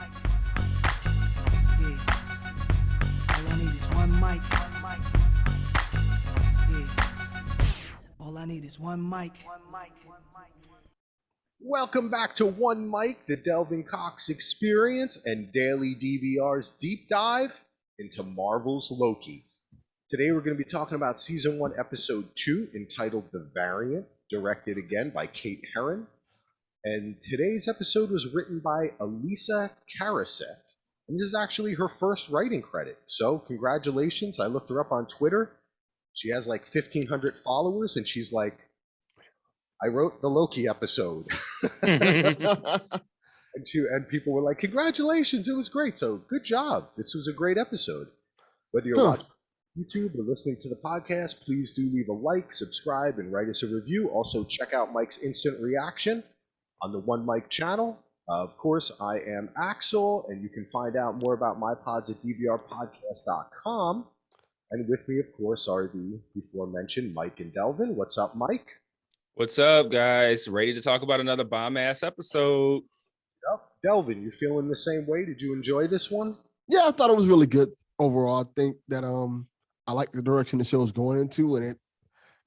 Yeah. All I need is one mic. Yeah. All I need is one mic. Welcome back to One Mic, the Delvin Cox Experience, and Daily DVR's deep dive into Marvel's Loki. Today we're going to be talking about Season 1, Episode 2, entitled The Variant, directed again by Kate Herron. And today's episode was written by Elisa Karasek. And this is actually her first writing credit. So congratulations. I looked her up on Twitter. She has like 1,500 followers, and she's like, I wrote the Loki episode. And people were like, congratulations, it was great. So good job. This was a great episode. Whether you're watching YouTube or listening to the podcast, please do leave a like, subscribe, and write us a review. Also, check out Mike's instant reaction on the One Mic channel. Of course, I am Axel, and you can find out more about my pods at dvrpodcast.com. And with me, of course, are the before mentioned Mike and Delvin. What's up, Mike? What's up, guys? Ready to talk about another bomb-ass episode. Yep. Delvin, you feeling the same way? Did you enjoy this one? Yeah, I thought it was really good overall. I think that I like the direction the show's going into, and it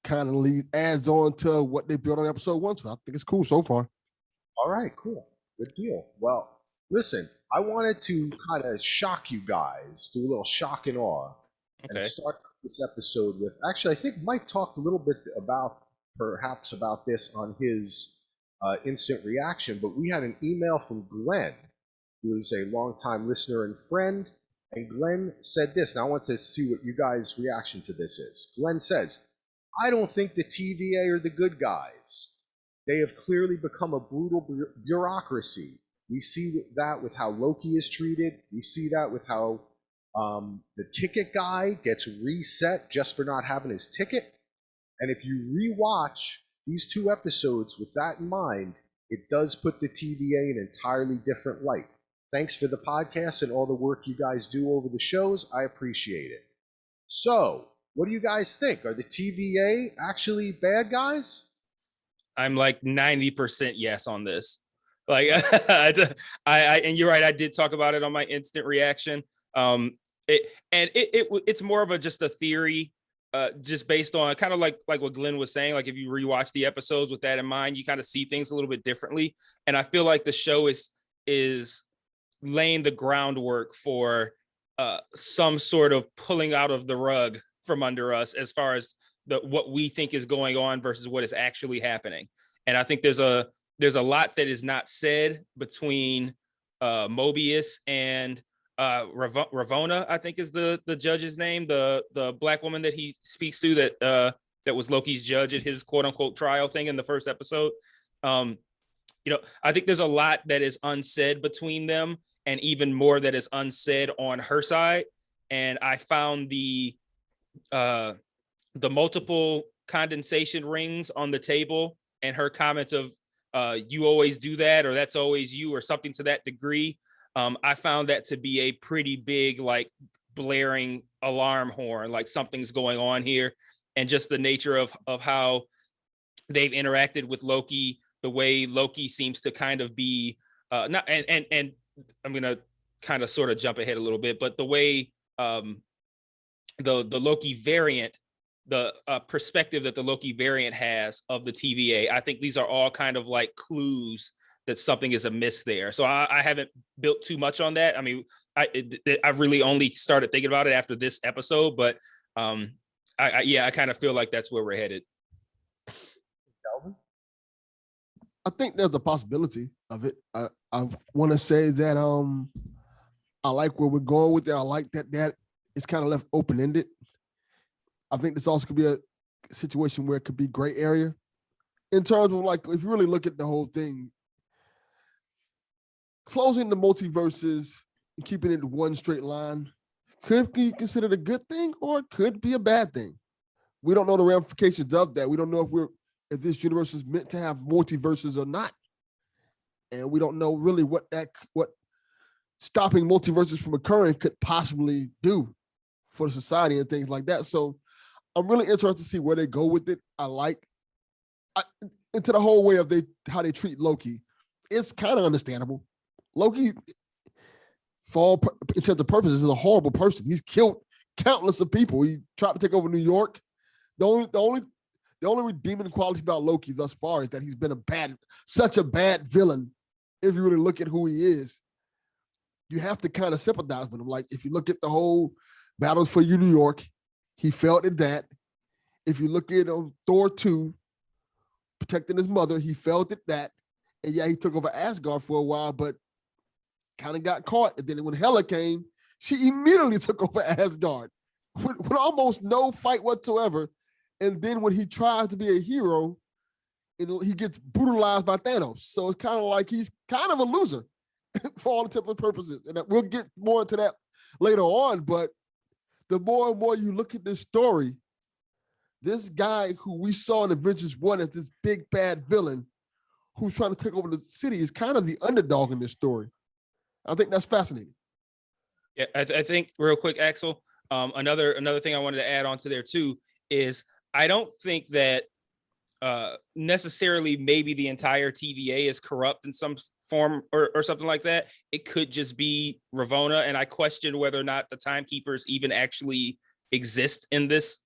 kind of adds on to what they built on episode 1. So I think it's cool so far. All right, cool. Good deal. Well, listen, I wanted to kind of shock you guys, do a little shock and awe, and start this episode with, actually, I think Mike talked a little bit perhaps about this on his instant reaction, but we had an email from Glenn, who is a longtime listener and friend, and Glenn said this, and I want to see what you guys' reaction to this is. Glenn says, I don't think the TVA are the good guys. They have clearly become a brutal bureaucracy. We see that with how Loki is treated. We see that with how the ticket guy gets reset just for not having his ticket. And if you rewatch these 2 episodes with that in mind, it does put the TVA in an entirely different light. Thanks for the podcast and all the work you guys do over the shows. I appreciate it. So, what do you guys think? Are the TVA actually bad guys? I'm like 90% yes on this. Like, and you're right. I did talk about it on my instant reaction. It's more of just a theory, just based on kind of like what Glenn was saying. Like, if you rewatch the episodes with that in mind, you kind of see things a little bit differently. And I feel like the show is laying the groundwork for some sort of pulling out of the rug from under us as far as what we think is going on versus what is actually happening. And I think there's a lot that is not said between Mobius and Ravonna, I think is the judge's name, the black woman that he speaks to, that was Loki's judge at his quote unquote trial thing in the first episode. I think there's a lot that is unsaid between them, and even more that is unsaid on her side. And I found the multiple condensation rings on the table and her comment of you always do that, or that's always you, or something to that degree. I found that to be a pretty big, like, blaring alarm horn, like something's going on here. And just the nature of how they've interacted with Loki, the way Loki seems to kind of be not, and I'm going to kind of sort of jump ahead a little bit, but the way the Loki variant, the perspective that the Loki variant has of the TVA, I think these are all kind of like clues that something is amiss there. So I haven't built too much on that. I mean, I've really only started thinking about it after this episode, but I kind of feel like that's where we're headed. I think there's a possibility of it. I want to say that I like where we're going with it. I like that it's kind of left open-ended. I think this also could be a situation where it could be gray area in terms of, like, if you really look at the whole thing, closing the multiverses and keeping it one straight line could be considered a good thing, or it could be a bad thing. We don't know the ramifications of that. We don't know if this universe is meant to have multiverses or not. And we don't know really what stopping multiverses from occurring could possibly do for the society and things like that. So I'm really interested to see where they go with it. Into the whole way of how they treat Loki. It's kind of understandable. Loki, in terms of purposes, is a horrible person. He's killed countless of people. He tried to take over New York. The only redeeming quality about Loki thus far is that he's been such a bad villain. If you really look at who he is, you have to kind of sympathize with him. Like if you look at the whole battles for New York, he felt at that. If you look at Thor 2, protecting his mother, he felt at that. And yeah, he took over Asgard for a while, but kind of got caught. And then when Hela came, she immediately took over Asgard with almost no fight whatsoever. And then when he tries to be a hero, he gets brutalized by Thanos. So it's kind of like he's kind of a loser for all intents and purposes. And we'll get more into that later on. But the more and more you look at this story, this guy who we saw in Avengers 1 as this big bad villain who's trying to take over the city is kind of the underdog in this story. I think that's fascinating. Yeah, I think real quick, Axel, another thing I wanted to add on to there too is I don't think that necessarily maybe the entire TVA is corrupt in some form or something like that. It could just be Ravonna, and I question whether or not the timekeepers even actually exist in this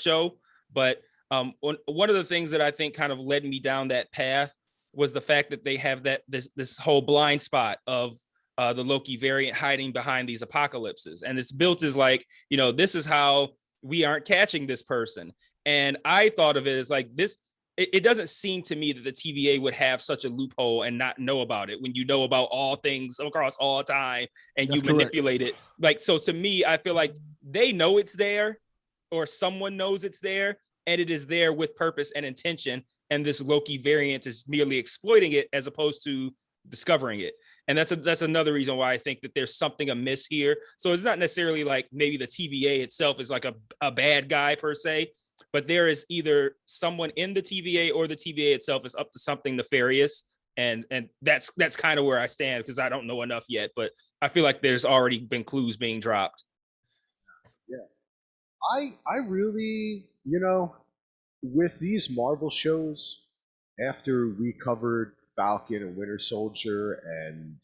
show. But one of the things that I think kind of led me down that path was the fact that they have this whole blind spot of the Loki variant hiding behind these apocalypses, and it's built as like, this is how we aren't catching this person. And I thought of it as like this. It doesn't seem to me that the TVA would have such a loophole and not know about it when you know about all things across all time and That's you manipulate it. Like, so to me, I feel like they know it's there, or someone knows it's there, and it is there with purpose and intention. And this Loki variant is merely exploiting it as opposed to discovering it. And that's another reason why I think that there's something amiss here. So it's not necessarily like maybe the TVA itself is like a bad guy per se, but there is either someone in the TVA or the TVA itself is up to something nefarious. And that's kind of where I stand, because I don't know enough yet, but I feel like there's already been clues being dropped. Yeah. I really, with these Marvel shows, after we covered Falcon and Winter Soldier and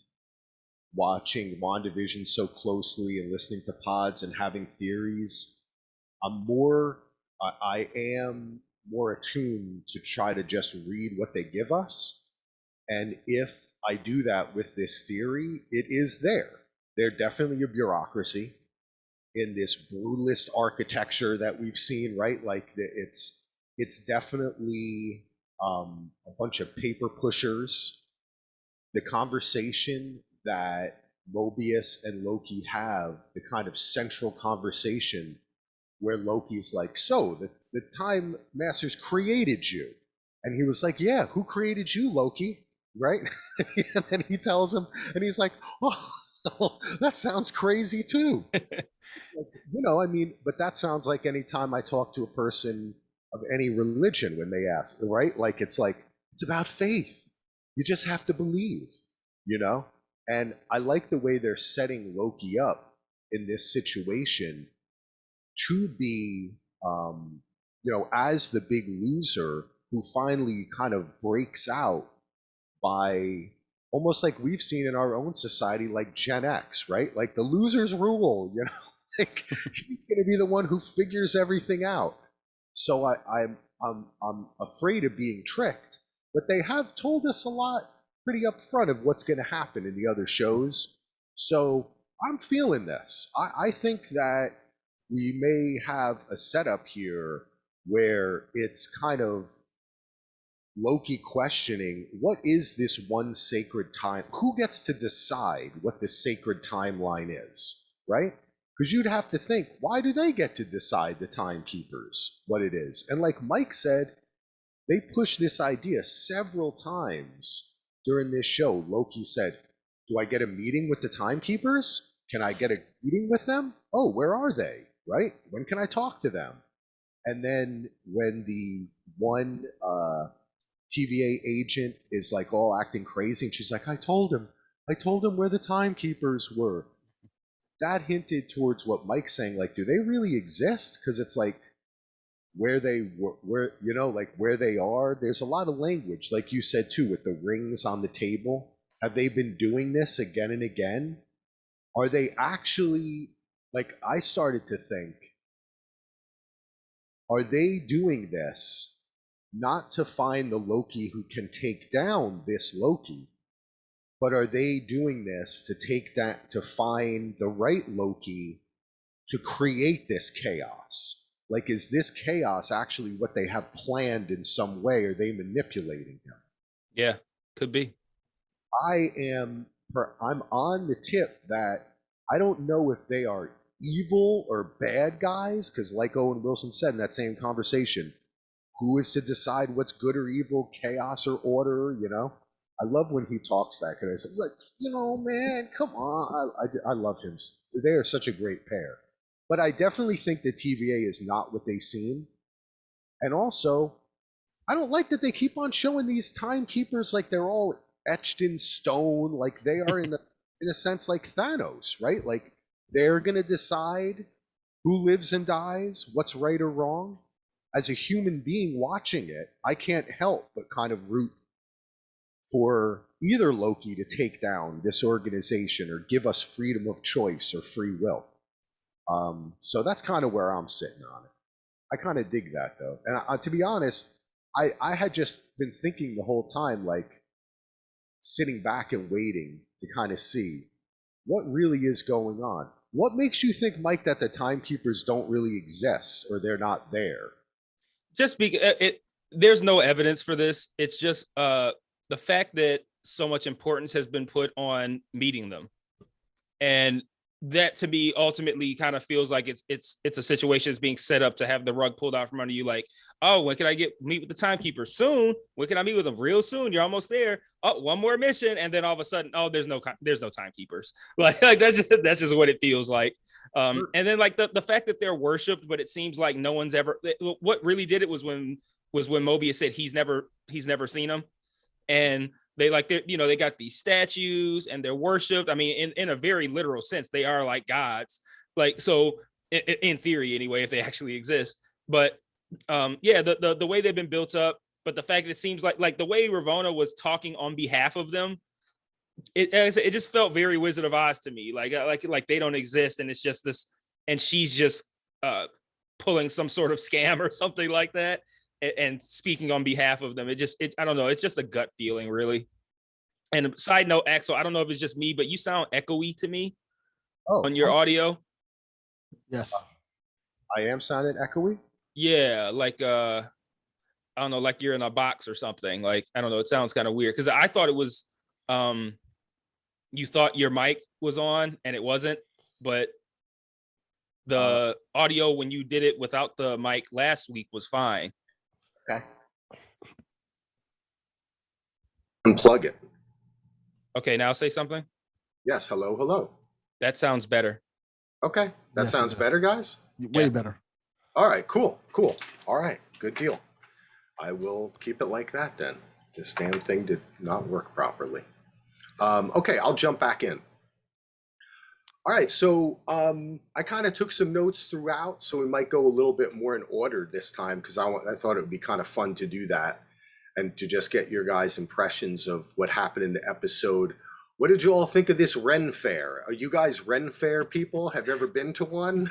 watching WandaVision so closely and listening to pods and having theories, I am more attuned to try to just read what they give us. And if I do that with this theory, it is there. They're definitely a bureaucracy in this brutalist architecture that we've seen, right? Like it's definitely a bunch of paper pushers. The conversation that Mobius and Loki have, the kind of central conversation where Loki's like, so the Time Masters created you. And he was like, yeah, who created you, Loki? Right? And then he tells him, and he's like, oh, that sounds crazy too. It's like, I mean, but that sounds like any time I talk to a person of any religion when they ask, right? Like, it's about faith. You just have to believe, And I like the way they're setting Loki up in this situation to be, as the big loser who finally kind of breaks out by almost like we've seen in our own society, like Gen X, right? Like the losers rule, like he's going to be the one who figures everything out. So I'm afraid of being tricked, but they have told us a lot pretty upfront of what's going to happen in the other shows. So I'm feeling this. I think that we may have a setup here where it's kind of Loki questioning, what is this one sacred time? Who gets to decide what the sacred timeline is, right? Because you'd have to think, why do they get to decide, the timekeepers, what it is? And like Mike said, they push this idea several times during this show. Loki said, do I get a meeting with the timekeepers? Can I get a meeting with them? Oh, where are they? Right? When can I talk to them? And then when the one TVA agent is like all acting crazy, and she's like, I told him where the timekeepers were. That hinted towards what Mike's saying, like, do they really exist? Because it's like where they were, like where they are. There's a lot of language, like you said too, with the rings on the table. Have they been doing this again and again? are they actually, like, I started to think, are they doing this not to find the Loki who can take down this Loki, but are they doing this to take that to find the right Loki to create this chaos? Like, is this chaos actually what they have planned in some way? Are they manipulating him? Yeah, could be. I'm on the tip that I don't know if they are evil or bad guys, because like Owen Wilson said in that same conversation, who is to decide what's good or evil, chaos or order, you know? I love when he talks that kind of stuff. He's like, you know, man, come on. I love him. They are such a great pair. But I definitely think that TVA is not what they seem. And also, I don't like that they keep on showing these timekeepers like they're all etched in stone, like they are in a sense like Thanos, right? Like they're gonna decide who lives and dies, what's right or wrong. As a human being watching it, I can't help but kind of root for either Loki to take down this organization or give us freedom of choice or free will. So that's kind of where I'm sitting on it. I kind of dig that though, and to be honest, I had just been thinking the whole time, like sitting back and waiting to kind of see what really is going on. What makes you think, Mike, that the timekeepers don't really exist or they're not there? Just there's no evidence for this. It's just the fact that so much importance has been put on meeting them, and that to me ultimately kind of feels like it's a situation that's being set up to have the rug pulled out from under you. Like, oh, when can I meet with the timekeeper? Soon. When can I meet with them? Real soon. You're almost there. Oh, one more mission, and then all of a sudden, oh, there's no timekeepers. Like that's just what it feels like. And then like the fact that they're worshipped, but it seems like no one's ever. What really did it was when Mobius said he's never seen them, and they they got these statues and they're worshipped. I mean, in a very literal sense, they are like gods. Like, so in theory, anyway, if they actually exist. But yeah, the way they've been built up, but the fact that it seems like the way Ravonna was talking on behalf of them, it just felt very Wizard of Oz to me. Like they don't exist, and it's just this, and she's just pulling some sort of scam or something like that. And speaking on behalf of them, I don't know. It's just a gut feeling, really. And side note, Axel, I don't know if it's just me, but you sound echoey to me on your audio. Yes, I am sounding echoey. Yeah, like I don't know, like you're in a box or something. Like I don't know. It sounds kind of weird because I thought it was you thought your mic was on and it wasn't, but the audio when you did it without the mic last week was fine. Okay. Unplug it. Okay, now say something. Yes. Hello. Hello. That sounds better. Okay. That Yes, sounds better, guys. way better. All right. Cool. Cool. All right. Good deal. I will keep it like that then. This damn thing did not work properly. Okay. I'll jump back in. All right. So I kind of took some notes throughout, so we might go a little bit more in order this time because I thought it would be kind of fun to do that and to just get your guys' impressions of what happened in the episode. What did you all think of this Ren Fair? Are you guys Ren Fair people? Have you ever been to one?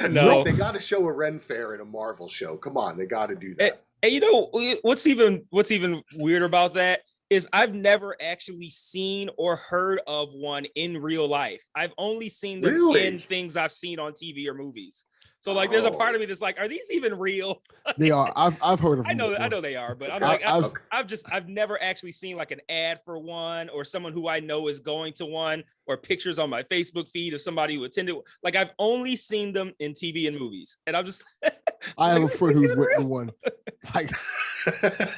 No. They got to show a Ren Fair in a Marvel show. Come on, they got to do that. And you know what's even weird about that is I've never actually seen or heard of one in real life. I've only seen them in things I've seen on TV or movies. So like, there's a part of me that's like, are these even real? They are. I've heard of them. I know they are, but I'm like, I've never actually seen like an ad for one or someone who I know is going to one or pictures on my Facebook feed of somebody who attended. Like I've only seen them in TV and movies, and I'm just. I have a friend who's went to one. Like,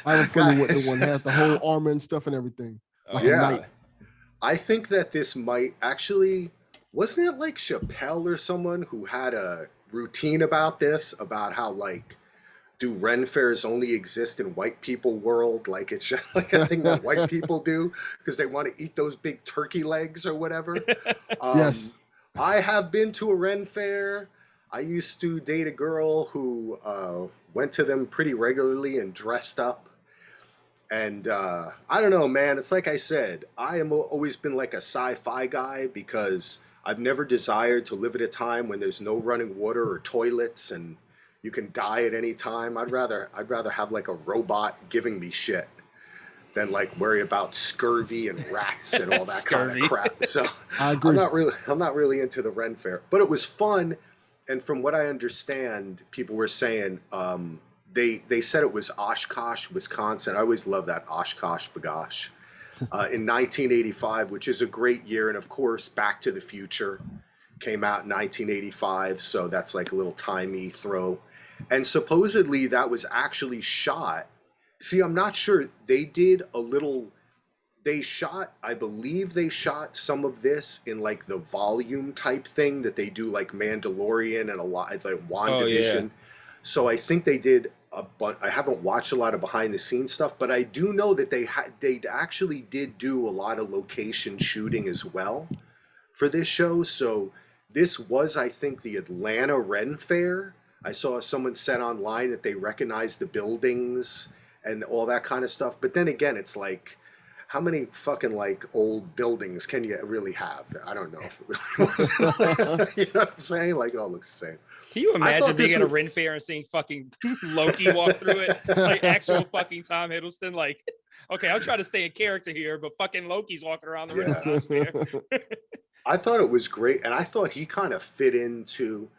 I have a friend who went to one, has the whole armor and stuff and everything. Like a knight. I think that this might actually, wasn't it like Chappelle or someone who had a routine about this, about how like, do Ren fairs only exist in white people world? Like it's just like a thing that white people do because they want to eat those big turkey legs or whatever. Yes. I have been to a Ren fair. I used to date a girl who went to them pretty regularly and dressed up. And I don't know, man. It's like I said, I am always been like a sci-fi guy because I've never desired to live at a time when there's no running water or toilets and you can die at any time. I'd rather have like a robot giving me shit than like worry about scurvy and rats and all that kind of Scurvy. crap. So I agree. I'm not really into the Ren Fair, but it was fun. And from what I understand, people were saying they said it was Oshkosh, Wisconsin. I always love that Oshkosh Bagosh. In 1985, which is a great year, and of course, Back to the Future came out in 1985, so that's like a little timey throw. And supposedly that was actually shot. See, I'm not sure. They did a little. They shot, I believe they shot some of this in like the volume type thing that they do, like Mandalorian and a lot like WandaVision. So I think they did I haven't watched a lot of behind the scenes stuff, but I do know that they actually did do a lot of location shooting as well for this show. So this was, I think, the Atlanta Ren Fair. I saw someone said online that they recognized the buildings and all that kind of stuff. But then again, it's like, how many fucking like old buildings can you really have? I don't know if it really was. You know what I'm saying? Like it all looks the same. Can you imagine thought being this at a was- Ren Fair and seeing fucking Loki walk through it? Like actual fucking Tom Hiddleston. Like, okay, I'll try to stay in character here, but fucking Loki's walking around the Yeah. Renaissance Fair. I thought it was great, and I thought he kind of fit into.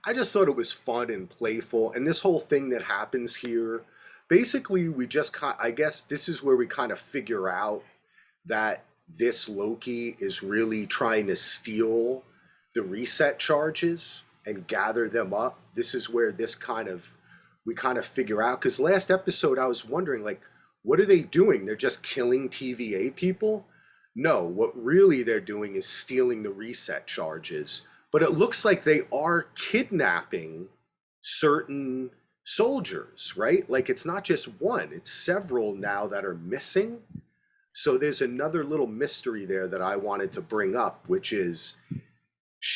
I just thought it was fun and playful, and this whole thing that happens here, basically, we just I guess this is where we kind of figure out that this Loki is really trying to steal the reset charges and gather them up. This is where we kind of figure out, because last episode I was wondering, like, what are they doing? They're just killing TVA people? No, what really they're doing is stealing the reset charges. But it looks like they are kidnapping certain soldiers, right? Like it's not just one, it's several now that are missing. So there's another little mystery there that I wanted to bring up, which is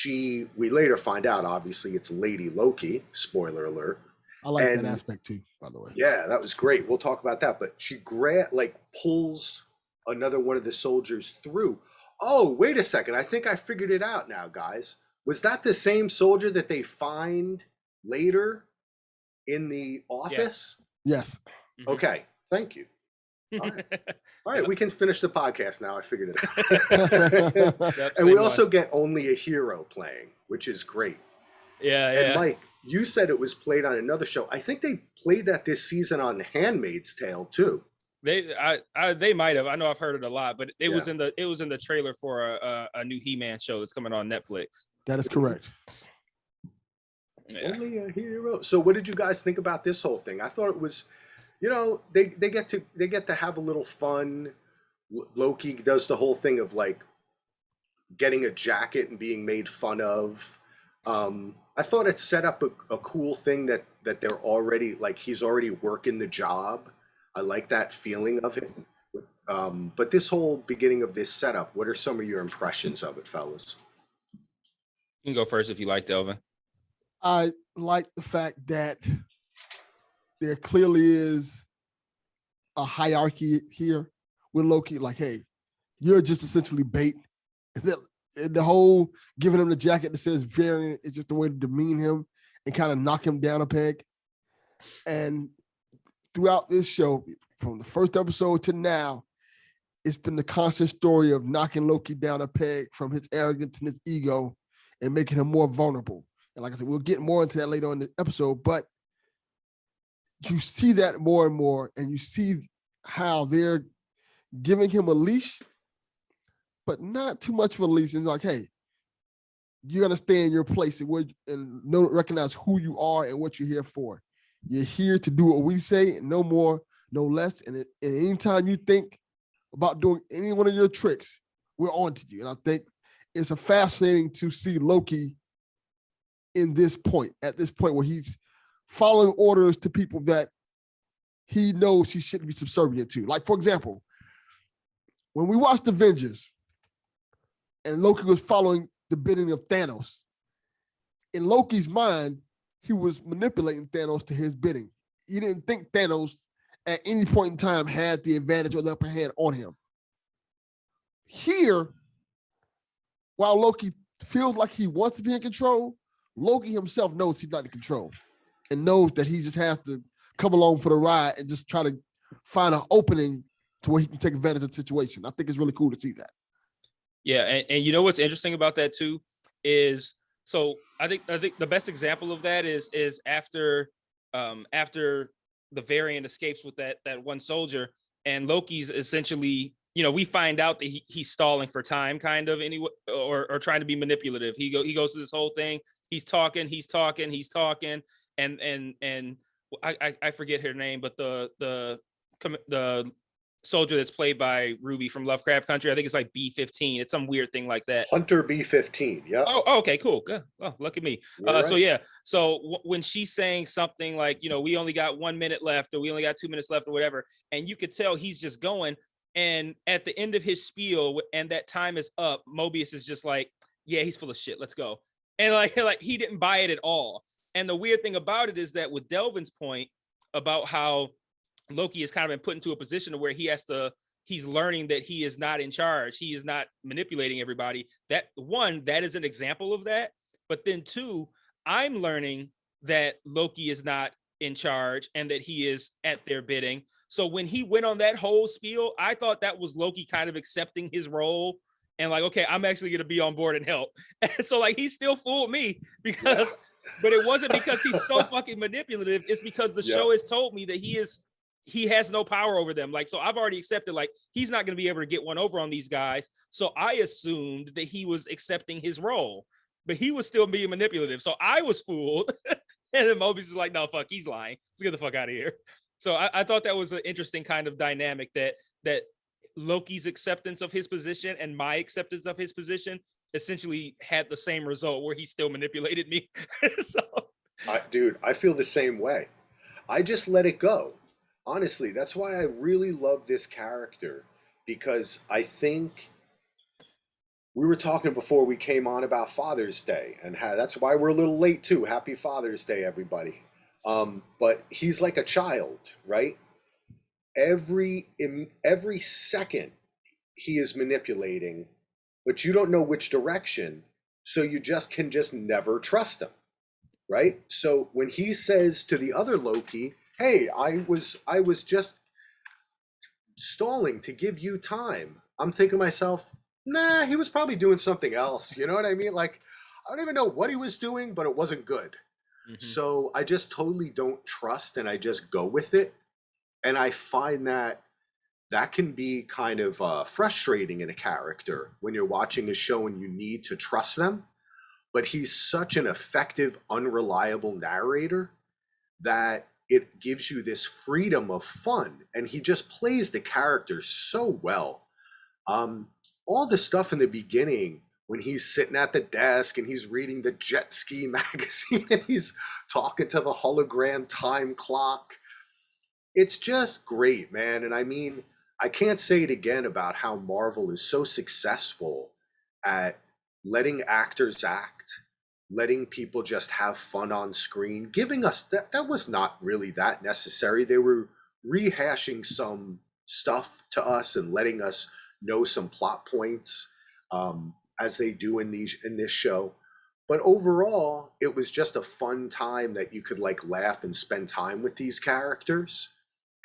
we later find out, obviously, it's Lady Loki, spoiler alert. I like And- that aspect too, by the way. Yeah, that was great. We'll talk about that. But she pulls another one of the soldiers through. Oh, wait a second. I think I figured it out now, guys. Was that the same soldier that they find later in the office? Yes. Mhm. Okay, thank you. All right, we can finish the podcast now. I figured it out. Yep, And we same also one. get Only a Hero playing, which is great. Yeah, And yeah. Mike, you said it was played on another show. I think they played that this season on Handmaid's Tale too. They might have. I know I've heard it a lot, but it was Yeah. in the trailer for a new He-Man show that's coming on Netflix. That is correct. Yeah. Only a hero. So what did you guys think about this whole thing? I thought it was, they get to have a little fun. Loki does the whole thing of like getting a jacket and being made fun of. I thought it set up a cool thing that they're already like he's already working the job. I like that feeling of it. But this whole beginning of this setup, what are some of your impressions of it, fellas? You can go first if you like, Delvin. I like the fact that there clearly is a hierarchy here with Loki. Like, hey, you're just essentially bait. And the whole giving him the jacket that says variant is just a way to demean him and kind of knock him down a peg. And throughout this show, from the first episode to now, it's been the constant story of knocking Loki down a peg from his arrogance and his ego and making him more vulnerable. And like I said, we'll get more into that later on in the episode, but you see that more and more, and you see how they're giving him a leash, but not too much of a leash. And like, hey, you're gonna stay in your place and recognize who you are and what you're here for. You're here to do what we say, and no more, no less. And anytime you think about doing any one of your tricks, we're on to you. And I think it's fascinating to see Loki at this point where he's following orders to people that he knows he shouldn't be subservient to. Like, for example, when we watched Avengers and Loki was following the bidding of Thanos, in Loki's mind, he was manipulating Thanos to his bidding. He didn't think Thanos at any point in time had the advantage or the upper hand on him. Here, while Loki feels like he wants to be in control, Loki himself knows he's not in control and knows that he just has to come along for the ride and just try to find an opening to where he can take advantage of the situation. I think it's really cool to see that. Yeah, and you know what's interesting about that too is, so I think the best example of that is after the variant escapes with that one soldier, and Loki's essentially, we find out that he's stalling for time, kind of, anyway, or trying to be manipulative. He goes to this whole thing. He's talking, and I forget her name, but the soldier that's played by Ruby from Lovecraft Country, I think it's like B-15. It's some weird thing like that. Hunter B-15. Yeah. Oh, okay, cool. Good. Oh, look at me. Right. So yeah. So when she's saying something like, we only got 1 minute left, or we only got 2 minutes left, or whatever, and you could tell he's just going. And at the end of his spiel, and that time is up, Mobius is just like, yeah, he's full of shit. Let's go. And like he didn't buy it at all. And the weird thing about it is that with Delvin's point about how Loki has kind of been put into a position where he's learning that he is not in charge. He is not manipulating everybody. That is an example of that. But then two, I'm learning that Loki is not in charge and that he is at their bidding. So when he went on that whole spiel, I thought that was Loki kind of accepting his role and like, okay, I'm actually going to be on board and help. And so like, he still fooled me because, but it wasn't because he's so fucking manipulative. It's because the show has told me that he has no power over them. Like, so I've already accepted, like, he's not going to be able to get one over on these guys. So I assumed that he was accepting his role, but he was still being manipulative. So I was fooled. And then Mobius is like, no, fuck, he's lying. Let's get the fuck out of here. So I thought that was an interesting kind of dynamic that Loki's acceptance of his position and my acceptance of his position essentially had the same result, where he still manipulated me. So, Dude, I feel the same way. I just let it go. Honestly, that's why I really love this character, because I think we were talking before we came on about Father's Day, and that's why we're a little late too. Happy Father's Day, everybody. But he's like a child, right? Every second he is manipulating, but you don't know which direction, so you can never trust him, right? So when he says to the other Loki, hey, I was just stalling to give you time, I'm thinking to myself, nah, he was probably doing something else. You know what I mean? Like, I don't even know what he was doing, but it wasn't good. Mm-hmm. So I just totally don't trust, and I just go with it. And I find that can be kind of frustrating in a character when you're watching a show and you need to trust them. But he's such an effective, unreliable narrator that it gives you this freedom of fun, and he just plays the character so well. All the stuff in the beginning when he's sitting at the desk and he's reading the Jet Ski magazine and he's talking to the hologram time clock, it's just great, man. And I mean, I can't say it again about how Marvel is so successful at letting actors act, letting people just have fun on screen, giving us that was not really that necessary. They were rehashing some stuff to us and letting us know some plot points, as they do in this show. But overall, it was just a fun time that you could like laugh and spend time with these characters.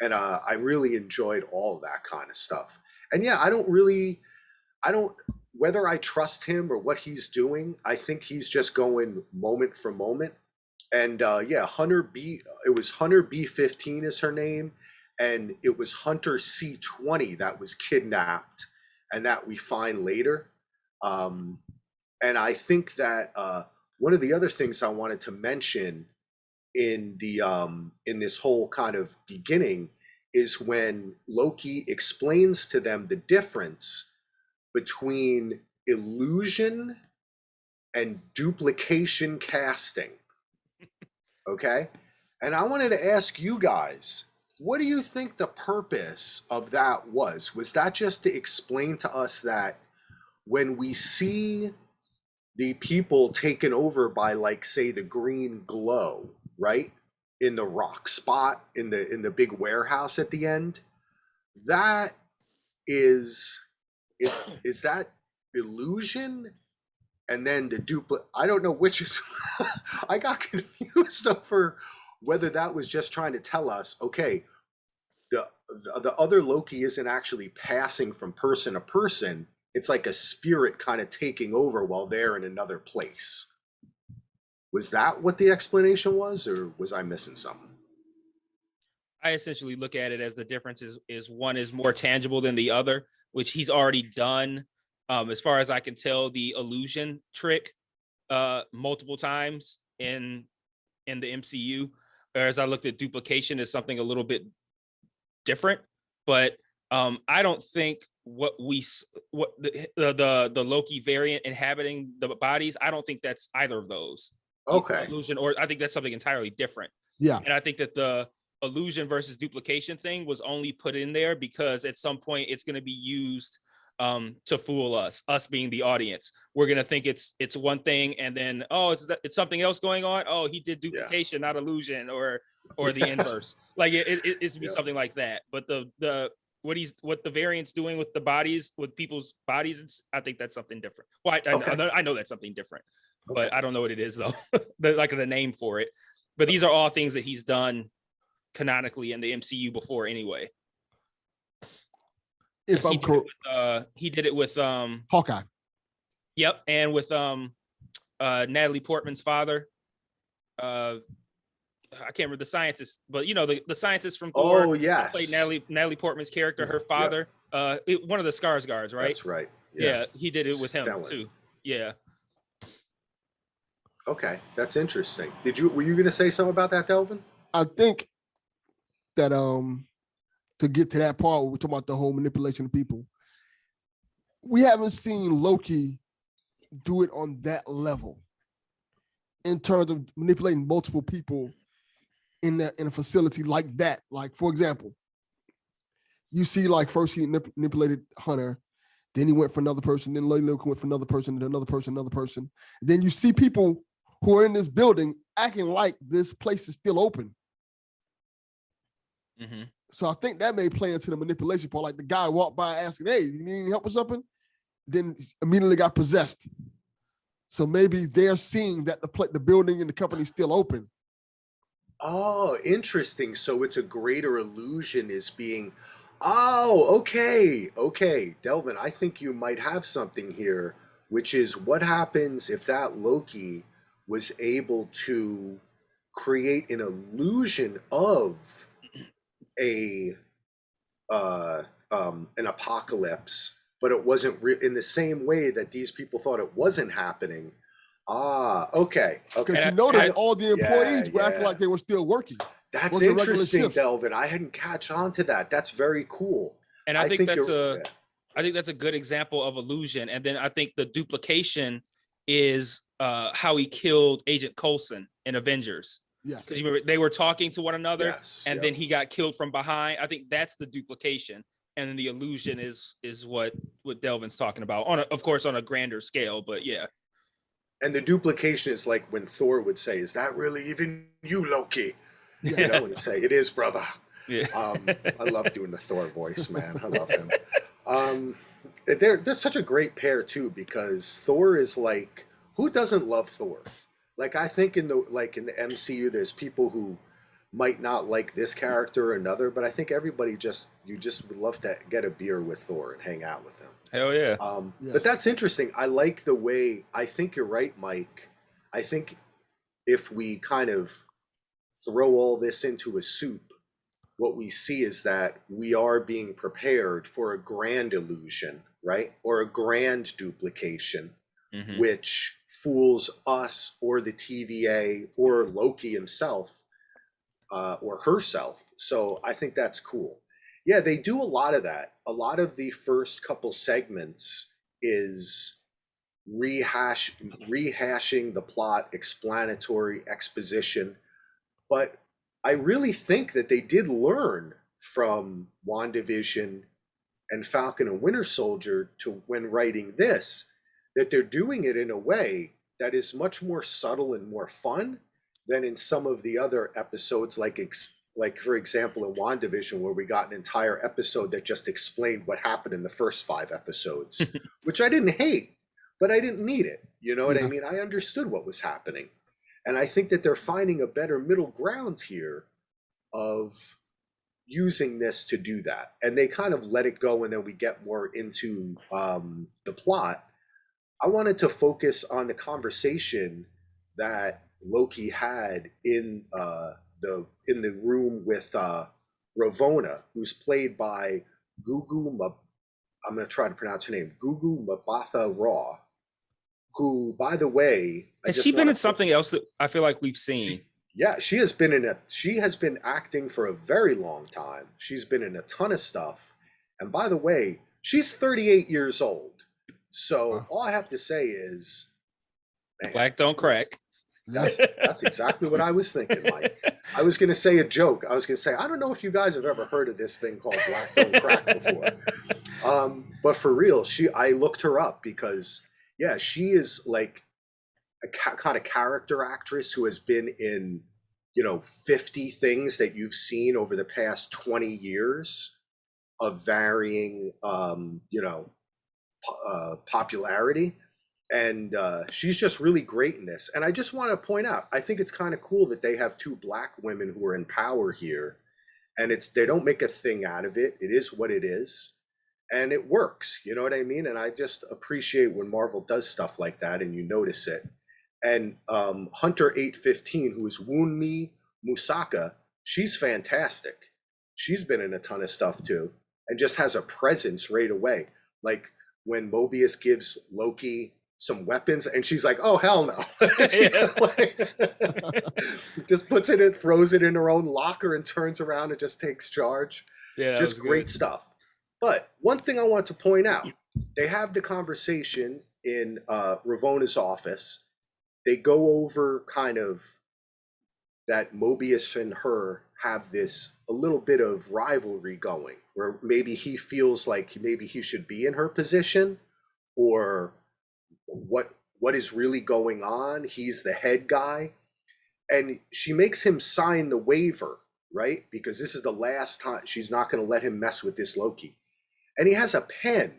And I really enjoyed all of that kind of stuff. And yeah, I don't, whether I trust him or what he's doing, I think he's just going moment for moment. And yeah, it was Hunter B-15 is her name. And it was Hunter C-20 that was kidnapped and that we find later. And I think that one of the other things I wanted to mention in this whole kind of beginning is when Loki explains to them the difference between illusion and duplication casting. Okay? And I wanted to ask you guys, what do you think the purpose of that was? Was that just to explain to us that when we see the people taken over by, like, say, the green glow, right? in the rock spot in the big warehouse at the end. That is that illusion? And then the duplicate, I don't know which is. I got confused over whether that was just trying to tell us, okay, the the other Loki isn't actually passing from person to person. It's like a spirit kind of taking over while they're in another place. Was that what the explanation was, or was I missing something? I essentially look at it as the difference is one is more tangible than the other, which he's already done. As far as I can tell, the illusion trick multiple times in the MCU. Whereas I looked at duplication as something a little bit different, but I don't think what the Loki variant inhabiting the bodies, I don't think that's either of those. Okay. Illusion, or I think that's something entirely different. Yeah. And I think that the illusion versus duplication thing was only put in there because at some point it's going to be used to fool us being the audience. We're going to think it's one thing, and then it's something else going on. Oh, he did duplication, not illusion, or the inverse. Like it's be something like that. But the what the variant's doing with the bodies, with people's bodies, I think that's something different. Well, I know that's something different, but I don't know what it is though. the name for it. But these are all things that he's done canonically in the MCU before anyway. If I'm correct, he did it with Hawkeye. Yep, and with Natalie Portman's father. I can't remember the scientist, but you know the scientist from Thor. Oh yes, played Natalie Portman's character, her father. One of the Skarsgårds, right? That's right. Yes. Yeah, he did it with him too. Yeah. Okay, that's interesting. Were you going to say something about that, Delvin? I think that to get to that part where we're talking about the whole manipulation of people, we haven't seen Loki do it on that level in terms of manipulating multiple people in a facility like that. Like, for example, you see, like, first he manipulated Hunter, then he went for another person, then Loki went for another person, then another person. And then you see people who are in this building acting like this place is still open. Mm-hmm. So I think that may play into the manipulation part. Like the guy walked by asking, "Hey, you need any help with something?" Then immediately got possessed. So maybe they're seeing that the building and the company is still open. Oh, interesting. So it's a greater illusion is being. Oh, okay, Delvin. I think you might have something here, which is what happens if that Loki was able to create an illusion of an apocalypse, but it wasn't in the same way that these people thought it wasn't happening. Okay. Because you notice all the employees were acting like they were still working. That's interesting, Delvin. I hadn't catch on to that. That's very cool. And I think that's a good example of illusion. And then I think the duplication is how he killed Agent Coulson in Avengers. Yes. Because you remember they were talking to one another, then he got killed from behind. I think that's the duplication, and then the illusion is what Delvin's talking about. Of course, on a grander scale, but yeah. And the duplication is like when Thor would say, "Is that really even you, Loki?" You know, and he'd say, "It is, brother." Yeah. I love doing the Thor voice, man. I love him. They're such a great pair too, because Thor is like, who doesn't love Thor? Like, I think in the MCU, there's people who might not like this character or another, but I think everybody you just would love to get a beer with Thor and hang out with him. Hell yeah. Yes. But that's interesting. I like the way, I think you're right, Mike. I think if we kind of throw all this into a soup, what we see is that we are being prepared for a grand illusion, right? Or a grand duplication, which fools us or the TVA or Loki himself or herself. So I think that's cool. Yeah, they do a lot of that. A lot of the first couple segments is rehashing the plot, explanatory exposition. But I really think that they did learn from WandaVision and Falcon and Winter Soldier to when writing this, that they're doing it in a way that is much more subtle and more fun. than in some of the other episodes, like for example in WandaVision, where we got an entire episode that just explained what happened in the first 5 episodes, which I didn't hate, but I didn't need it. You know what I Yeah. mean? I understood what was happening. And I think that they're finding a better middle ground here of using this to do that. And they kind of let it go, and then we get more into the plot. I wanted to focus on the conversation that Loki had in the room with Ravonna, who's played by I'm going to try to pronounce her name, Gugu Mbatha Raw, who, by the way, Has she been in something else that I feel like we've seen? Yeah, she has been acting for a very long time. She's been in a ton of stuff. And by the way, she's 38 years old. So all I have to say is, man, Black don't crack. that's exactly what I was thinking, Mike. I was going to say a joke. I was going to say, I don't know if you guys have ever heard of this thing called Black Don't Crack before. But for real, I looked her up because, yeah, she is like a kind of character actress who has been in, 50 things that you've seen over the past 20 years of varying, popularity. And she's just really great in this. And I just want to point out, I think it's kind of cool that they have 2 Black women who are in power here. And they don't make a thing out of it. It is what it is. And it works. You know what I mean? And I just appreciate when Marvel does stuff like that and you notice it. And Hunter 815, who is Wunmi Musaka, she's fantastic. She's been in a ton of stuff too, and just has a presence right away. Like when Mobius gives Loki some weapons, and she's like, "Oh hell no!" Just puts it in, throws it in her own locker, and turns around and just takes charge. Yeah, just great stuff. But one thing I want to point out, they have the conversation in Ravonna's office. They go over kind of that Mobius and her have this a little bit of rivalry going, where maybe he feels like maybe he should be in her position, or what is really going on. He's the head guy, and she makes him sign the waiver, right? Because this is the last time she's not going to let him mess with this Loki. And he has a pen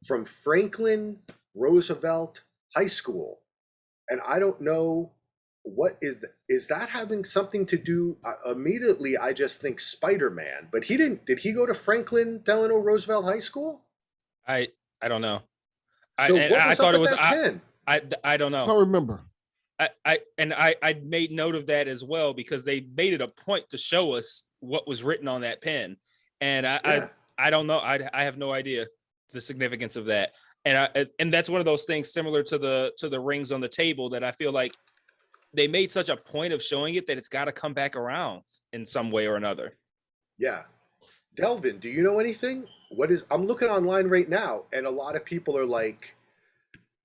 from Franklin Roosevelt High School. And I don't know what is that having something to do. Immediately, I just think Spider-Man, but he didn't. Did he go to Franklin Delano Roosevelt High School? I don't know. So I thought it was pen? I don't know. I don't remember. I made note of that as well, because they made it a point to show us what was written on that pen, and I don't know. I have no idea the significance of that. And that's one of those things similar to the rings on the table that I feel like they made such a point of showing it that it's got to come back around in some way or another. Yeah. Delvin, do you know anything? I'm looking online right now, and a lot of people are like,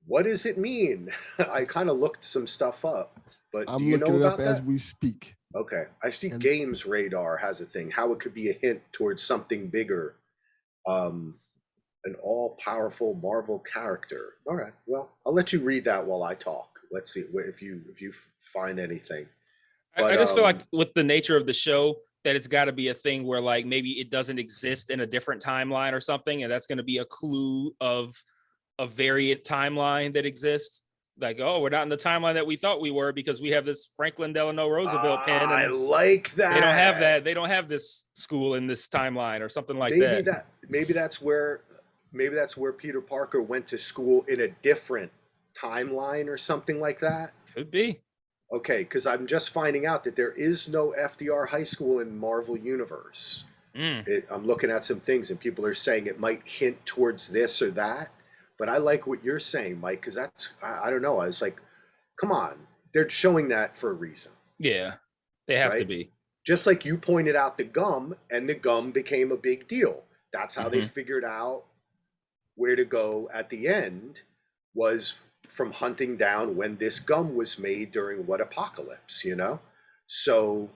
what does it mean? I kind of looked some stuff up, but I'm do you know looking it about up that? as we speak. Okay. I see Games Radar has a thing, how it could be a hint towards something bigger. An all-powerful Marvel character. All right. Well, I'll let you read that while I talk. Let's see if you find anything. But, I just feel like with the nature of the show that it's got to be a thing where like maybe it doesn't exist in a different timeline or something, and that's going to be a clue of a variant timeline that exists. Like, oh, we're not in the timeline that we thought we were because we have this Franklin Delano Roosevelt pen. And I like that. They don't have that. They don't have this school in this timeline or something like that. Maybe that's where Peter Parker went to school in a different timeline or something like that. Could be. Okay, because I'm just finding out that there is no FDR High School in Marvel Universe. I'm looking at some things, and people are saying it might hint towards this or that. But I like what you're saying, Mike, because I don't know. I was like, come on. They're showing that for a reason. Yeah, they have to be. Just like you pointed out the gum, and the gum became a big deal. That's how they figured out where to go at the end, was from hunting down when this gum was made during what apocalypse, So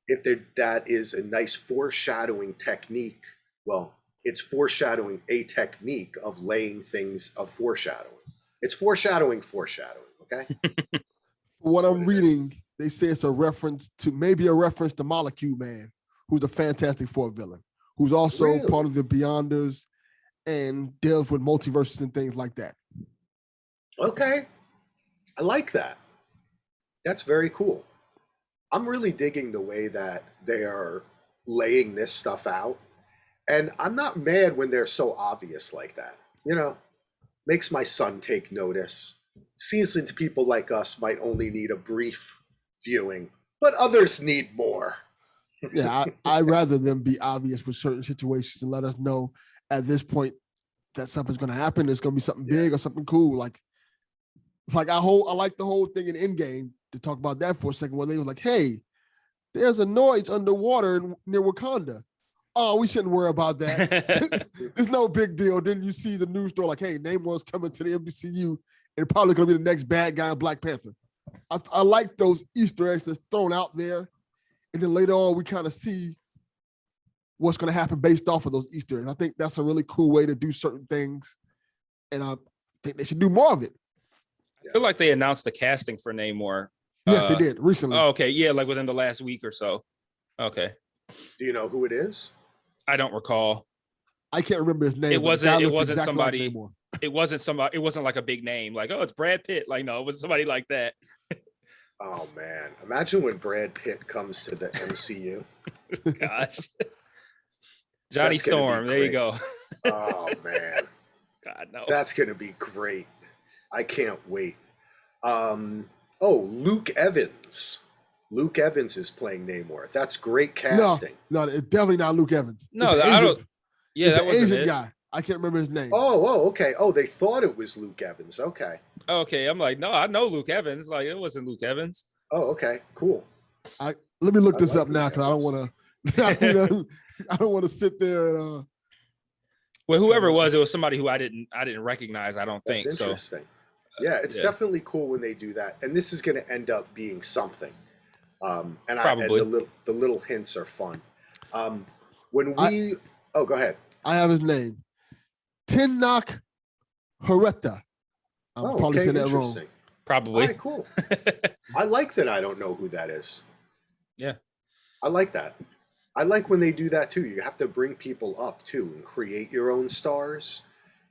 if that is a nice foreshadowing technique, well, it's foreshadowing a technique of laying things of foreshadowing. It's foreshadowing, okay? What I'm reading, they say it's maybe a reference to Molecule Man, who's a Fantastic Four villain, who's also Really? part of the Beyonders and deals with multiverses and things like that. Okay. I like that. That's very cool. I'm really digging the way that they are laying this stuff out. And I'm not mad when they're so obvious like that. You know, makes my son take notice. Seasoned people like us might only need a brief viewing, but others need more. Yeah, I'd rather them be obvious with certain situations and let us know at this point that something's going to happen. It's going to be something big or something cool. Like I like the whole thing in Endgame, to talk about that for a second, where they were like, hey, there's a noise underwater near Wakanda. Oh, we shouldn't worry about that. It's no big deal. Then you see the news story like, hey, Namor's coming to the MCU and probably going to be the next bad guy in Black Panther. I like those Easter eggs that's thrown out there. And then later on, we kind of see what's going to happen based off of those Easter eggs. I think that's a really cool way to do certain things. And I think they should do more of it. I feel like they announced the casting for Namor. Yes, they did recently. Oh, okay. Yeah, like within the last week or so. Okay. Do you know who it is? I don't recall. I can't remember his name. It wasn't exactly somebody. like It wasn't like a big name. Like, oh, it's Brad Pitt. Like, no, it was somebody like that. Oh man, imagine when Brad Pitt comes to the MCU. Gosh. Johnny That's gonna be Storm. There you great. go. Oh man, God, no. that's gonna be great. I can't wait. Luke Evans. Luke Evans is playing Namor. That's great casting. No, it's definitely not Luke Evans. No, It's an I Asian- don't. Yeah, it's that an wasn't Asian it. guy. I can't remember his name. Okay. Oh, they thought it was Luke Evans. Okay. Okay, I'm like, no, I know Luke Evans. Like, it wasn't Luke Evans. Oh, okay. Cool. Let me look I this like up now Luke because I don't want to. I don't want to sit there and. Well, whoever it was somebody who I didn't recognize. I don't That's think so. interesting. Yeah, it's definitely cool when they do that, and this is going to end up being something. And Probably. the little hints are fun. Go ahead. I have his name, Tinoch Huerta. I'm probably saying that wrong. Probably. All right, cool. I like that. I don't know who that is. Yeah. I like that. I like when they do that too. You have to bring people up too and create your own stars.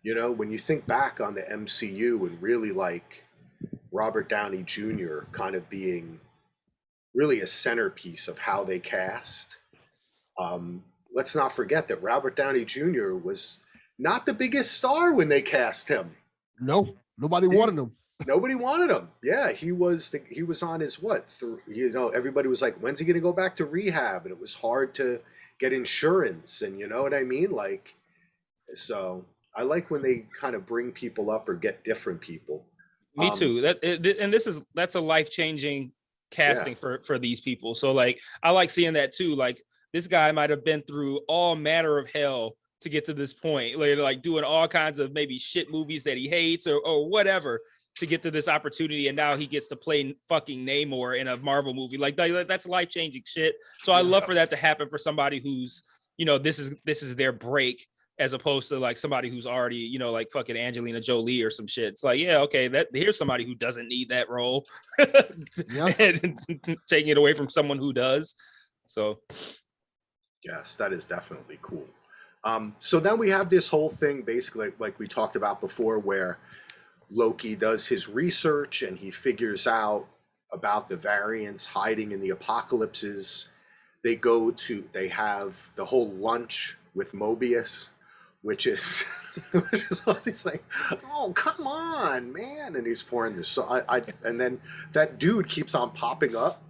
You know, when you think back on the MCU and really like Robert Downey Jr. kind of being really a centerpiece of how they cast. Let's not forget that Robert Downey Jr. was not the biggest star when they cast him. No, nobody wanted him. Nobody wanted him. Yeah, he was on his everybody was like, when's he going to go back to rehab? And it was hard to get insurance, and you know what I mean? Like, so I like when they kind of bring people up or get different people. Me too. That's a life-changing casting for these people. So like, I like seeing that too. Like, this guy might have been through all manner of hell to get to this point, like doing all kinds of maybe shit movies that he hates or whatever to get to this opportunity, and now he gets to play fucking Namor in a Marvel movie. Like that's life-changing shit. So I love for that to happen for somebody who's, this is their break, as opposed to like somebody who's already, like fucking Angelina Jolie or some shit. It's like, yeah, okay, here's somebody who doesn't need that role. And taking it away from someone who does. So yes, that is definitely cool. So then we have this whole thing basically like we talked about before, where Loki does his research and he figures out about the variants hiding in the apocalypses. They have the whole lunch with Mobius, which is he's like, oh, come on, man. And he's pouring this. So and then that dude keeps on popping up.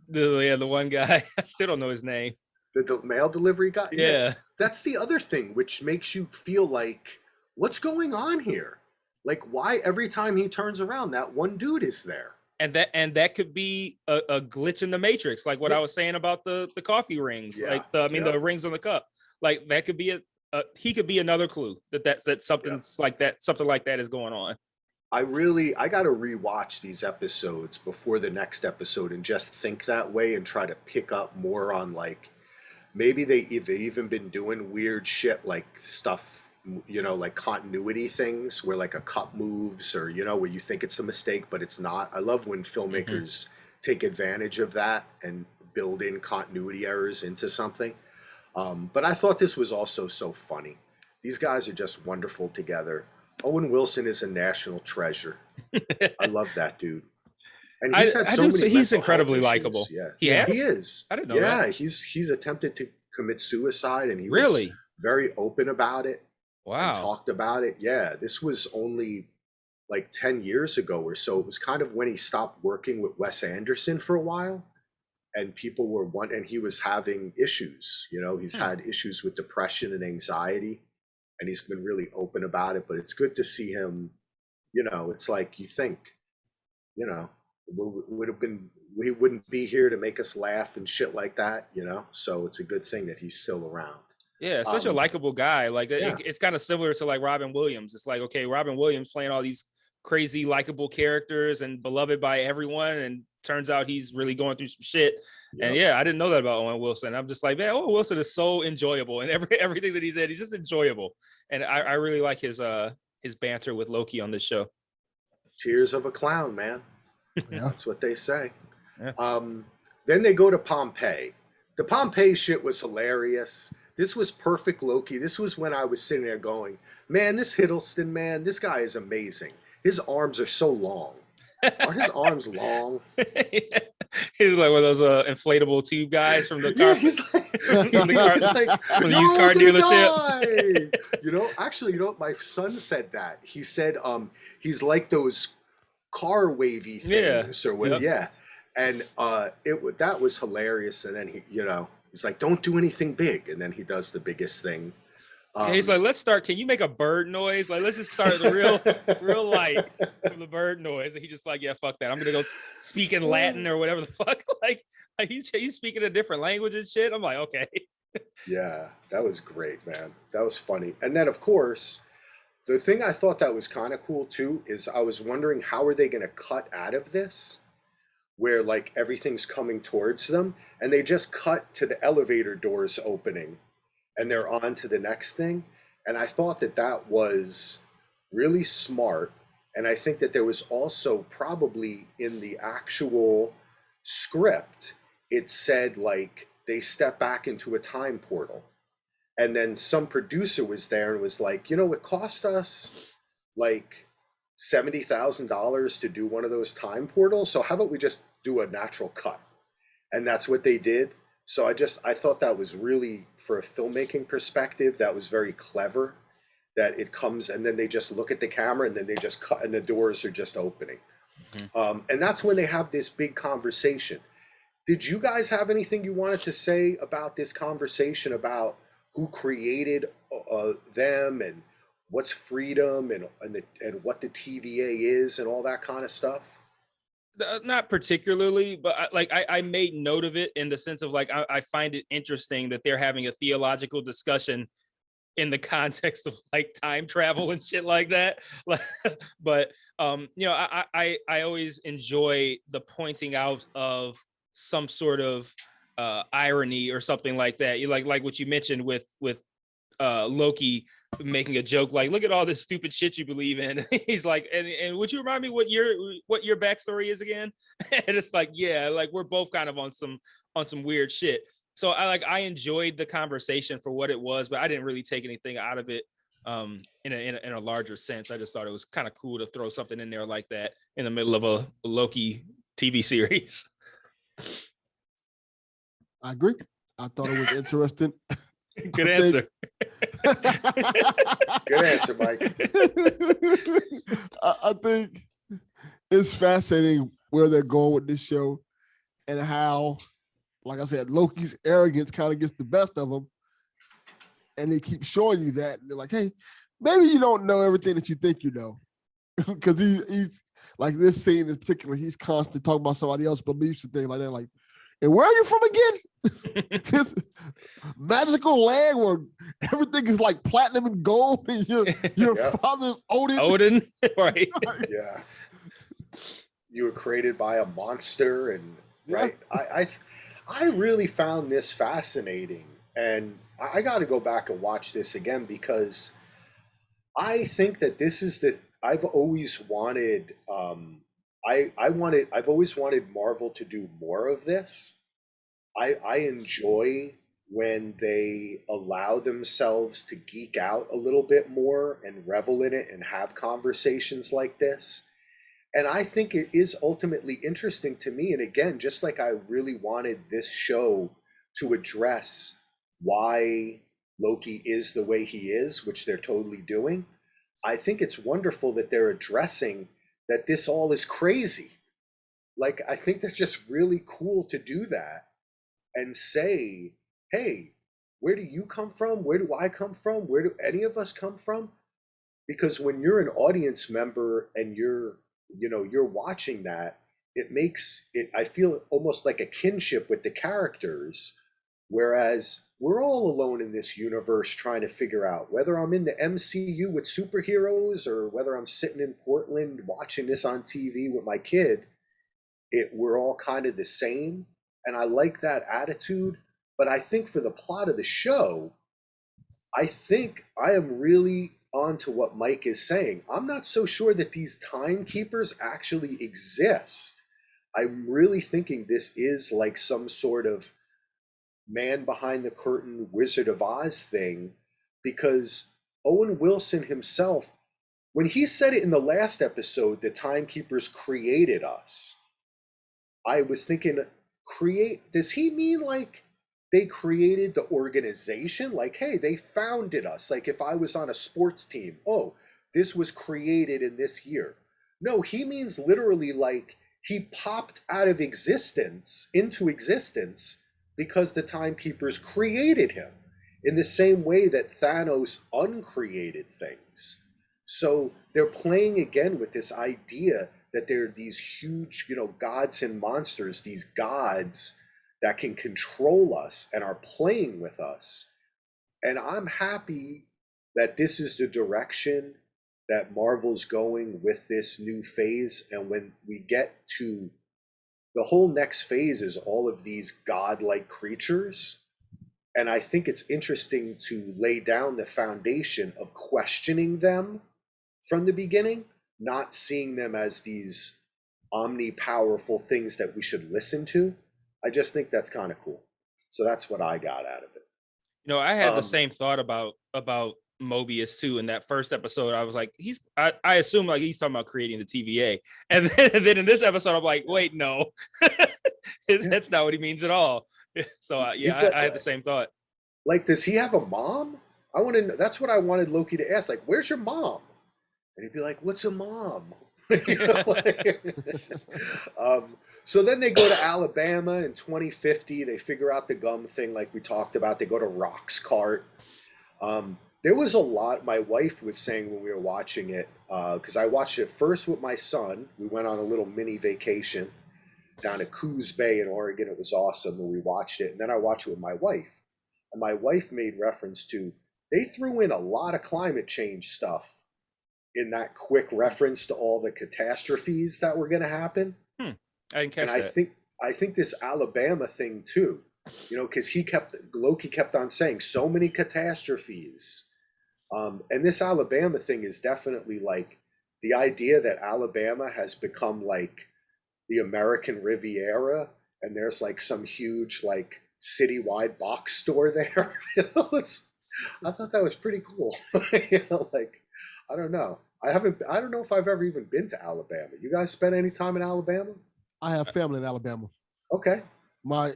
The one guy, I still don't know his name. The mail delivery guy. Yeah. That's the other thing, which makes you feel like, what's going on here? Like, why every time he turns around, that one dude is there? And that could be a glitch in the matrix, like what I was saying about the coffee rings, the rings on the cup. Like that could be he could be another clue that something's like that, something like that is going on. I got to rewatch these episodes before the next episode and just think that way and try to pick up more on like, maybe they've even been doing weird shit like stuff, like continuity things where like a cup moves or, where you think it's a mistake, but it's not. I love when filmmakers take advantage of that and build in continuity errors into something. But I thought this was also so funny. These guys are just wonderful together. Owen Wilson is a national treasure. I love that dude. And he's had so many he's mental incredibly health issues. likable. Yeah, He he has? is. I didn't know yeah, that. he's attempted to commit suicide, and he was Really? very open about it and Wow. talked about it. Yeah, this was only like 10 years ago or so. It was kind of when he stopped working with Wes Anderson for a while, and people were and he was having issues. You know, he's had issues with depression and anxiety, and he's been really open about it. But it's good to see him. You know, it's like you think, you know, would have been, we wouldn't be here to make us laugh and shit like that. You know, so it's a good thing that he's still around. Yeah, such a likable guy. Like yeah. it's kind of similar to like Robin Williams. It's like, okay, Robin Williams playing all these crazy likable characters and beloved by everyone, and turns out he's really going through some shit. Yep. And yeah, I didn't know that about Owen Wilson. I'm just like, man, Owen Wilson is so enjoyable, and everything that he's in, he's just enjoyable. And I really like his banter with Loki on this show. Tears of a clown, man. Yeah. That's what they say. Yeah. Then they go to Pompeii. The Pompeii shit was hilarious. This was perfect Loki. This was when I was sitting there going, man, this Hiddleston, man, this guy is amazing. His arms are so long. Are his arms long? He's like one of those inflatable tube guys from the car. Yeah, he's like, from the used car "You're dealership. die." You know, actually, you know what? My son said that. He said he's like those car wavy things or whatever. Yep. Yeah. And that was hilarious. And then he, you know, he's like, don't do anything big. And then he does the biggest thing. He's like, let's start. Can you make a bird noise? Like, let's just start real light from the bird noise. And he just like, yeah, fuck that. I'm gonna go speak in Latin or whatever the fuck. Like he's speaking a different language and shit. I'm like, okay. Yeah, that was great, man. That was funny. And then, of course, the thing I thought that was kind of cool too is I was wondering how are they going to cut out of this, where like everything's coming towards them, and they just cut to the elevator doors opening, and they're on to the next thing. And I thought that was really smart. And I think that there was also probably in the actual script, it said like they step back into a time portal. And then some producer was there and was like, you know, it cost us like $70,000 to do one of those time portals. So how about we just do a natural cut? And that's what they did. So I thought that was really, for a filmmaking perspective, that was very clever, that it comes and then they just look at the camera and then they just cut and the doors are just opening. Mm-hmm. And that's when they have this big conversation. Did you guys have anything you wanted to say about this conversation about who created them and what's freedom and what the TVA is and all that kind of stuff? Not particularly, but I made note of it in the sense of like I find it interesting that they're having a theological discussion in the context of like time travel and shit like that. But you know, I always enjoy the pointing out of some sort of irony or something like that. You like what you mentioned with Loki making a joke like, look at all this stupid shit you believe in. He's like, and would you remind me what your backstory is again? And it's like, yeah, like we're both kind of on some weird shit. So I enjoyed the conversation for what it was, but I didn't really take anything out of it in a larger sense. I just thought it was kind of cool to throw something in there like that in the middle of a Loki TV series. I agree. I thought it was interesting. Good answer. Good answer, Mike. I think it's fascinating where they're going with this show and how, like I said, Loki's arrogance kind of gets the best of him. And they keep showing you that. And they're like, hey, maybe you don't know everything that you think you know. Because he's like this scene in particular, he's constantly talking about somebody else's beliefs and things like that. Like, and where are you from again? This magical land where everything is like platinum and gold, and your Yeah. father's Odin. Odin, right? Yeah. You were created by a monster, and right. I really found this fascinating, and I got to go back and watch this again because I think that this is I've always wanted I've always wanted Marvel to do more of this. I enjoy when they allow themselves to geek out a little bit more and revel in it and have conversations like this. And I think it is ultimately interesting to me. And again, just like I really wanted this show to address why Loki is the way he is, which they're totally doing, I think it's wonderful that they're addressing that this all is crazy. Like, I think that's just really cool to do that and say, hey, where do you come from? Where do I come from? Where do any of us come from? Because when you're an audience member and you're watching that, it makes it, I feel almost like a kinship with the characters, whereas we're all alone in this universe trying to figure out whether I'm in the MCU with superheroes or whether I'm sitting in Portland watching this on TV with my kid. We're all kind of the same, and I like that attitude. But I think for the plot of the show, I think I am really onto what Mike is saying. I'm not so sure that these timekeepers actually exist. I'm really thinking this is like some sort of man behind the curtain Wizard of Oz thing, because Owen Wilson himself, when he said it in the last episode, the timekeepers created us, I was thinking, does he mean like they created the organization? Like, hey, they founded us. Like if I was on a sports team, oh, this was created in this year. No, he means literally like he popped out of existence into existence because the timekeepers created him in the same way that Thanos uncreated things. So they're playing again with this idea that they're these huge, gods and monsters, these gods that can control us and are playing with us. And I'm happy that this is the direction that Marvel's going with this new phase. And when we get to the whole next phase is all of these godlike creatures. And I think it's interesting to lay down the foundation of questioning them from the beginning, not seeing them as these omni-powerful things that we should listen to. I just think that's kind of cool. So that's what I got out of it. I had the same thought about Mobius too. In that first episode, I was like, I assume like he's talking about creating the TVA, and then in this episode, I'm like, wait, no, that's not what he means at all. So I had the same thought. Like, does he have a mom? I want to know. That's what I wanted Loki to ask. Like, where's your mom? And he'd be like, what's a mom? So then they go to Alabama in 2050. They figure out the gum thing like we talked about. They go to Rock's cart. There was a lot my wife was saying when we were watching it, because I watched it first with my son. We went on a little mini vacation down to Coos Bay in Oregon. It was awesome, and we watched it. And then I watched it with my wife. And my wife made reference to, they threw in a lot of climate change stuff in that quick reference to all the catastrophes that were going to happen. I didn't catch and that. I think this Alabama thing too, because Loki kept on saying so many catastrophes. And this Alabama thing is definitely like the idea that Alabama has become like the American Riviera, and there's like some huge like citywide box store there. I thought that was pretty cool. Like, I don't know. I don't know if I've ever even been to Alabama. You guys spent any time in Alabama? I have family in Alabama. Okay. My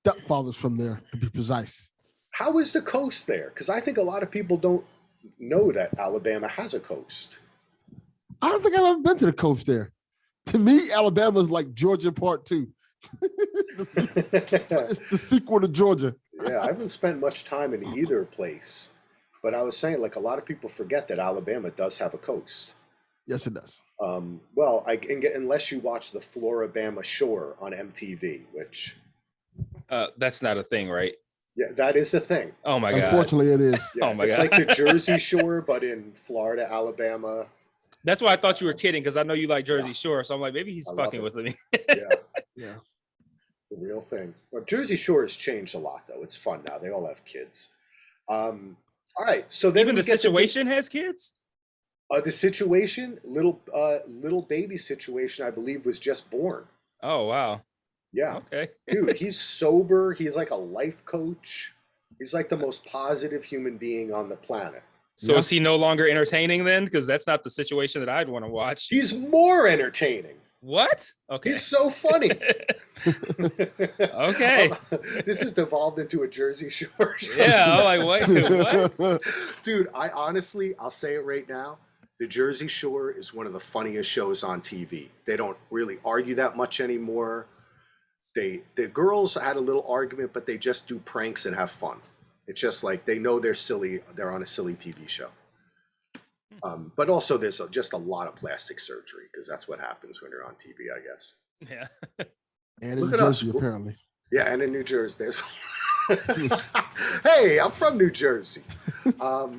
stepfather's from there, to be precise. How is the coast there? Because I think a lot of people don't know that Alabama has a coast. I don't think I've ever been to the coast there. To me, Alabama is like Georgia Part 2. It's the sequel to Georgia. Yeah, I haven't spent much time in either place. But I was saying, like, a lot of people forget that Alabama does have a coast. Yes, it does. Well, unless you watch the Floribama Shore on MTV, which... that's not a thing, right? Yeah, that is a thing. Oh, my God. Unfortunately, it is. Yeah, oh, my it's God. like the Jersey Shore, but in Florida, Alabama. That's why I thought you were kidding, because I know you like Jersey Shore. So I'm like, maybe he's fucking with me. Yeah. Yeah. It's a real thing. Well, Jersey Shore has changed a lot, though. It's fun now. They all have kids. All right. So then Even the situation has kids? The situation, little baby situation, I believe, was just born. Oh wow. Yeah, Okay. dude, he's sober. He's like a life coach. He's like the most positive human being on the planet. So Yeah. is he no longer entertaining then? Because that's not the situation that I'd want to watch. He's more entertaining. What? Okay. He's so funny. Okay. This has devolved into a Jersey Shore show. Yeah. I'm like, wait, what? Dude, I'll say it right now. The Jersey Shore is one of the funniest shows on TV. They don't really argue that much anymore. The girls had a little argument, but they just do pranks and have fun. It's just like they know they're silly. They're on a silly TV show. But also, there's just a lot of plastic surgery because that's what happens when you're on TV, I guess. Yeah. And in Look New at us. Jersey, apparently. Yeah, and in New Jersey, there's. Hey, I'm from New Jersey. All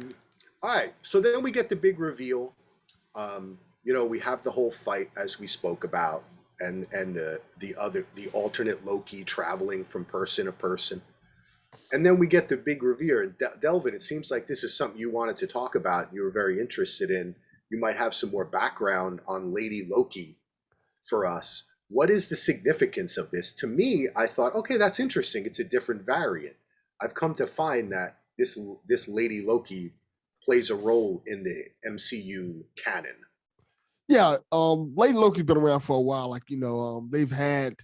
right, so then we get the big reveal. We have the whole fight as we spoke about, and the alternate Loki traveling from person to person. And then we get the big reveal. And Delvin, it seems like this is something you wanted to talk about. You were very interested in. You might have some more background on Lady Loki for us. What is the significance of this? To me, I thought, okay, that's interesting. It's a different variant. I've come to find that this Lady Loki plays a role in the MCU canon. Yeah, Lady Loki's been around for a while. Like, they've had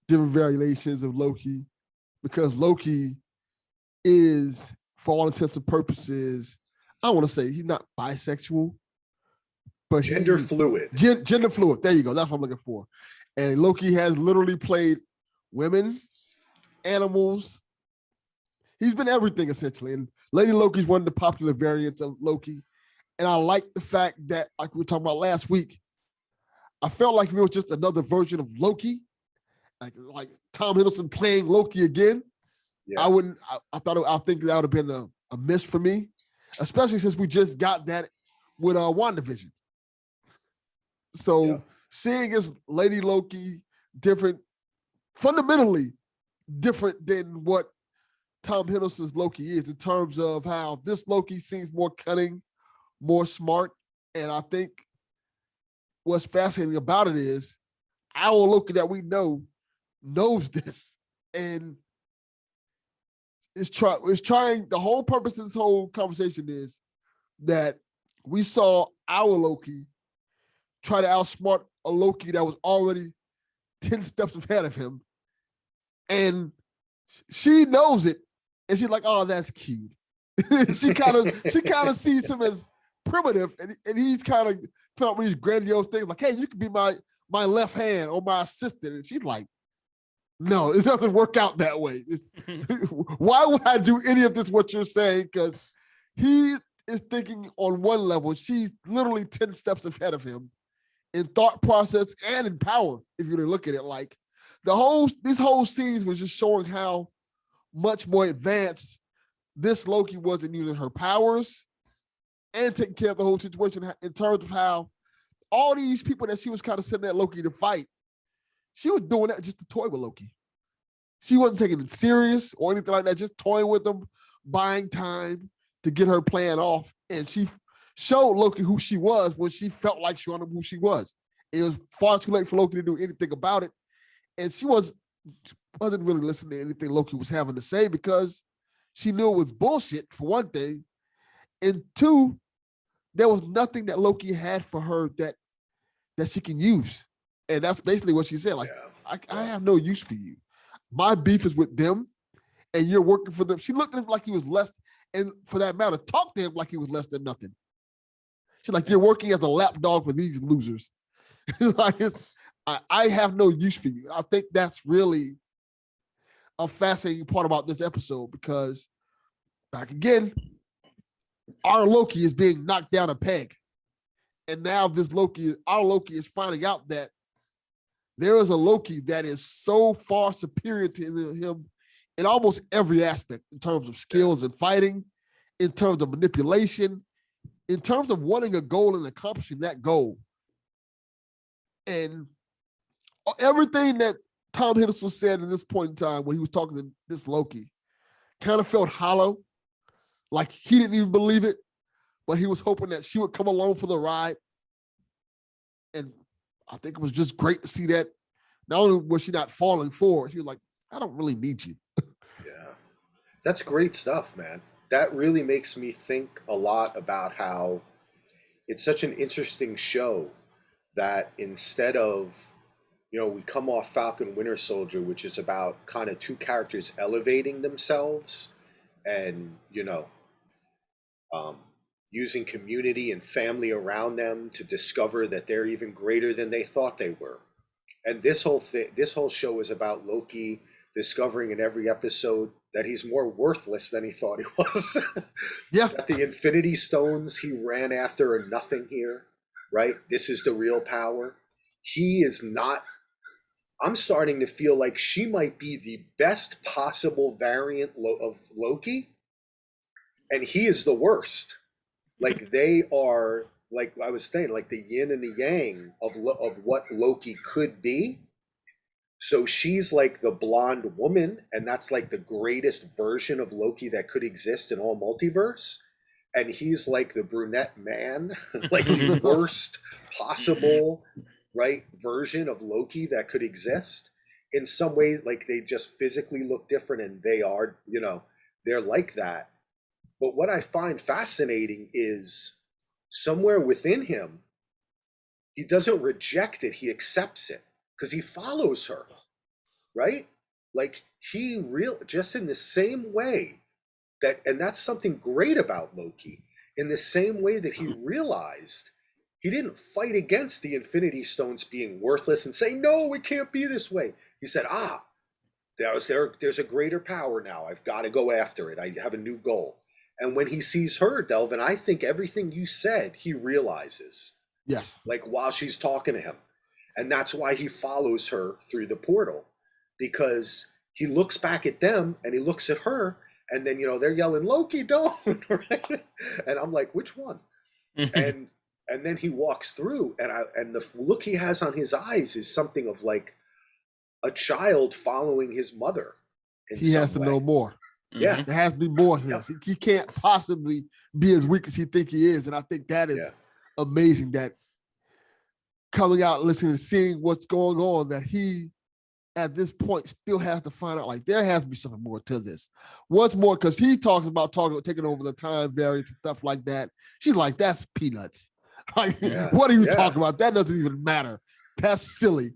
different variations of Loki because Loki is, for all intents and purposes, I want to say he's not bisexual, but Gender fluid. Gender fluid. There you go. That's what I'm looking for. And Loki has literally played women, animals. He's been everything essentially. And Lady Loki's one of the popular variants of Loki. And I like the fact that, like we were talking about last week, I felt like if it was just another version of Loki, like Tom Hiddleston playing Loki again. Yeah. I think that would have been a miss for me, especially since we just got that with WandaVision. So seeing as Lady Loki fundamentally different than what Tom Hiddleston's Loki is in terms of how this Loki seems more cunning, more smart. And I think what's fascinating about it is our Loki that we know knows this and is trying. The whole purpose of this whole conversation is that we saw our Loki try to outsmart a Loki that was already 10 steps ahead of him. And she knows it. And she's like, oh, that's cute. she kind of sees him as primitive, and he's kind of put up with these grandiose things like, hey, you could be my left hand or my assistant. And she's like, no, it doesn't work out that way. Why would I do any of this, what you're saying? Because he is thinking on one level. She's literally 10 steps ahead of him in thought process and in power, if you look at it. Like these whole scenes was just showing how much more advanced this Loki was in using her powers and taking care of the whole situation in terms of how all these people that she was kind of sending at Loki to fight, she was doing that just to toy with Loki. She wasn't taking it serious or anything like that, just toying with them, buying time to get her plan off. And she showed Loki who she was when she felt like she wanted who she was. It was far too late for Loki to do anything about it. And she wasn't really listening to anything Loki was having to say because she knew it was bullshit, for one thing. And two, there was nothing that Loki had for her that she can use. And that's basically what she said. Like, I have no use for you. My beef is with them, and you're working for them. She looked at him like he was less, and for that matter, talked to him like he was less than nothing. She's like, you're working as a lapdog for these losers. I have no use for you. I think that's really a fascinating part about this episode because, back again, our Loki is being knocked down a peg. And now our Loki is finding out that there is a Loki that is so far superior to him in almost every aspect, in terms of skills and fighting, in terms of manipulation, in terms of wanting a goal and accomplishing that goal. And everything that Tom Hiddleston said in this point in time when he was talking to this Loki kind of felt hollow, like he didn't even believe it. but he was hoping that she would come along for the ride. And I think it was just great to see that. Not only was she not falling forward, she was like, I don't really need you. Yeah. That's great stuff, man. That really makes me think a lot about how it's such an interesting show that instead of, we come off Falcon Winter Soldier, which is about kind of two characters elevating themselves and, um, using community and family around them to discover that they're even greater than they thought they were. And this whole show is about Loki discovering in every episode that he's more worthless than he thought he was. Yeah. That the Infinity Stones he ran after are nothing here, right? This is the real power. He is not. I'm starting to feel like she might be the best possible variant of Loki, and he is the worst. Like they are, like I was saying, like the yin and the yang of what Loki could be. So she's like the blonde woman, and that's like the greatest version of Loki that could exist in all multiverse. And he's like the brunette man, like the worst possible, right, version of Loki that could exist. In some ways, like they just physically look different, and they are, they're like that. But what I find fascinating is somewhere within him, he doesn't reject it, he accepts it because he follows her, right? Like just in the same way and that's something great about Loki, in the same way that he realized he didn't fight against the Infinity Stones being worthless and say, no, it can't be this way. He said, there's a greater power now. I've got to go after it. I have a new goal. And when he sees her, Delvin, I think everything you said, he realizes. Yes. Like while she's talking to him. And that's why he follows her through the portal. Because he looks back at them and he looks at her, and then, they're yelling, Loki, don't, right? And I'm like, which one? And then he walks through, and the look he has on his eyes is something of like a child following his mother. He has to know more. Yeah. There has to be more to this. He can't possibly be as weak as he think he is. And I think that is amazing, that coming out, listening, seeing what's going on, that he, at this point, still has to find out, like, there has to be something more to this. What's more, because he talks about taking over the time variance and stuff like that. She's like, that's peanuts. Like, what are you talking about? That doesn't even matter. That's silly.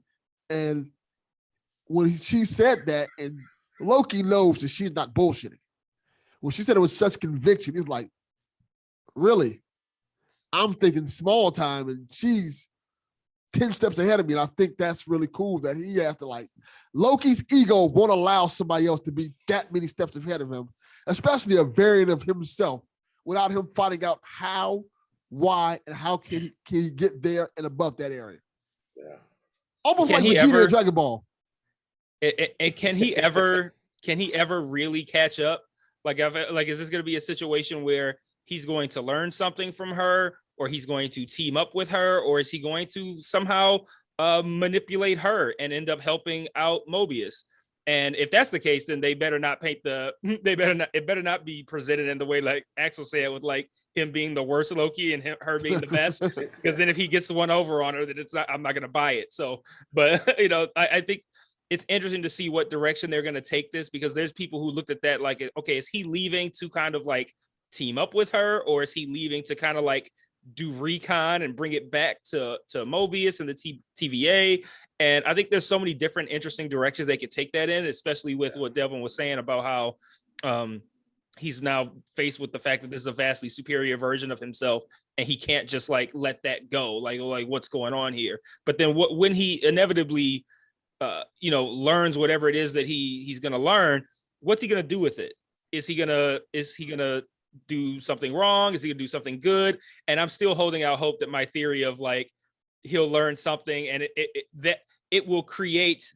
And when she said that, and Loki knows that she's not bullshitting. When she said it was such conviction, he's like, really? I'm thinking small time, and she's 10 steps ahead of me. And I think that's really cool that he has to, like, Loki's ego won't allow somebody else to be that many steps ahead of him, especially a variant of himself, without him finding out how, why, and how can he get there and above that area. Yeah. Almost like Vegeta in Dragon Ball. And can he ever really catch up? Like, is this going to be a situation where he's going to learn something from her, or he's going to team up with her, or is he going to somehow manipulate her and end up helping out Mobius? And if that's the case, then it better not be presented in the way like Axel said, with like him being the worst Loki and her being the best. Because then if he gets the one over on her, then I'm not going to buy it. So, but I think it's interesting to see what direction they're going to take this, because there's people who looked at that like, okay, is he leaving to kind of like team up with her, or is he leaving to kind of like do recon and bring it back to Mobius and the TVA? And I think there's so many different interesting directions they could take that in, especially with what Devin was saying about how he's now faced with the fact that this is a vastly superior version of himself, and he can't just like let that go, like what's going on here. But then when he inevitably learns whatever it is that he's going to learn, what's he going to do with it? Is he going to do something wrong? Is he going to do something good? And I'm still holding out hope that my theory of like, he'll learn something and it will create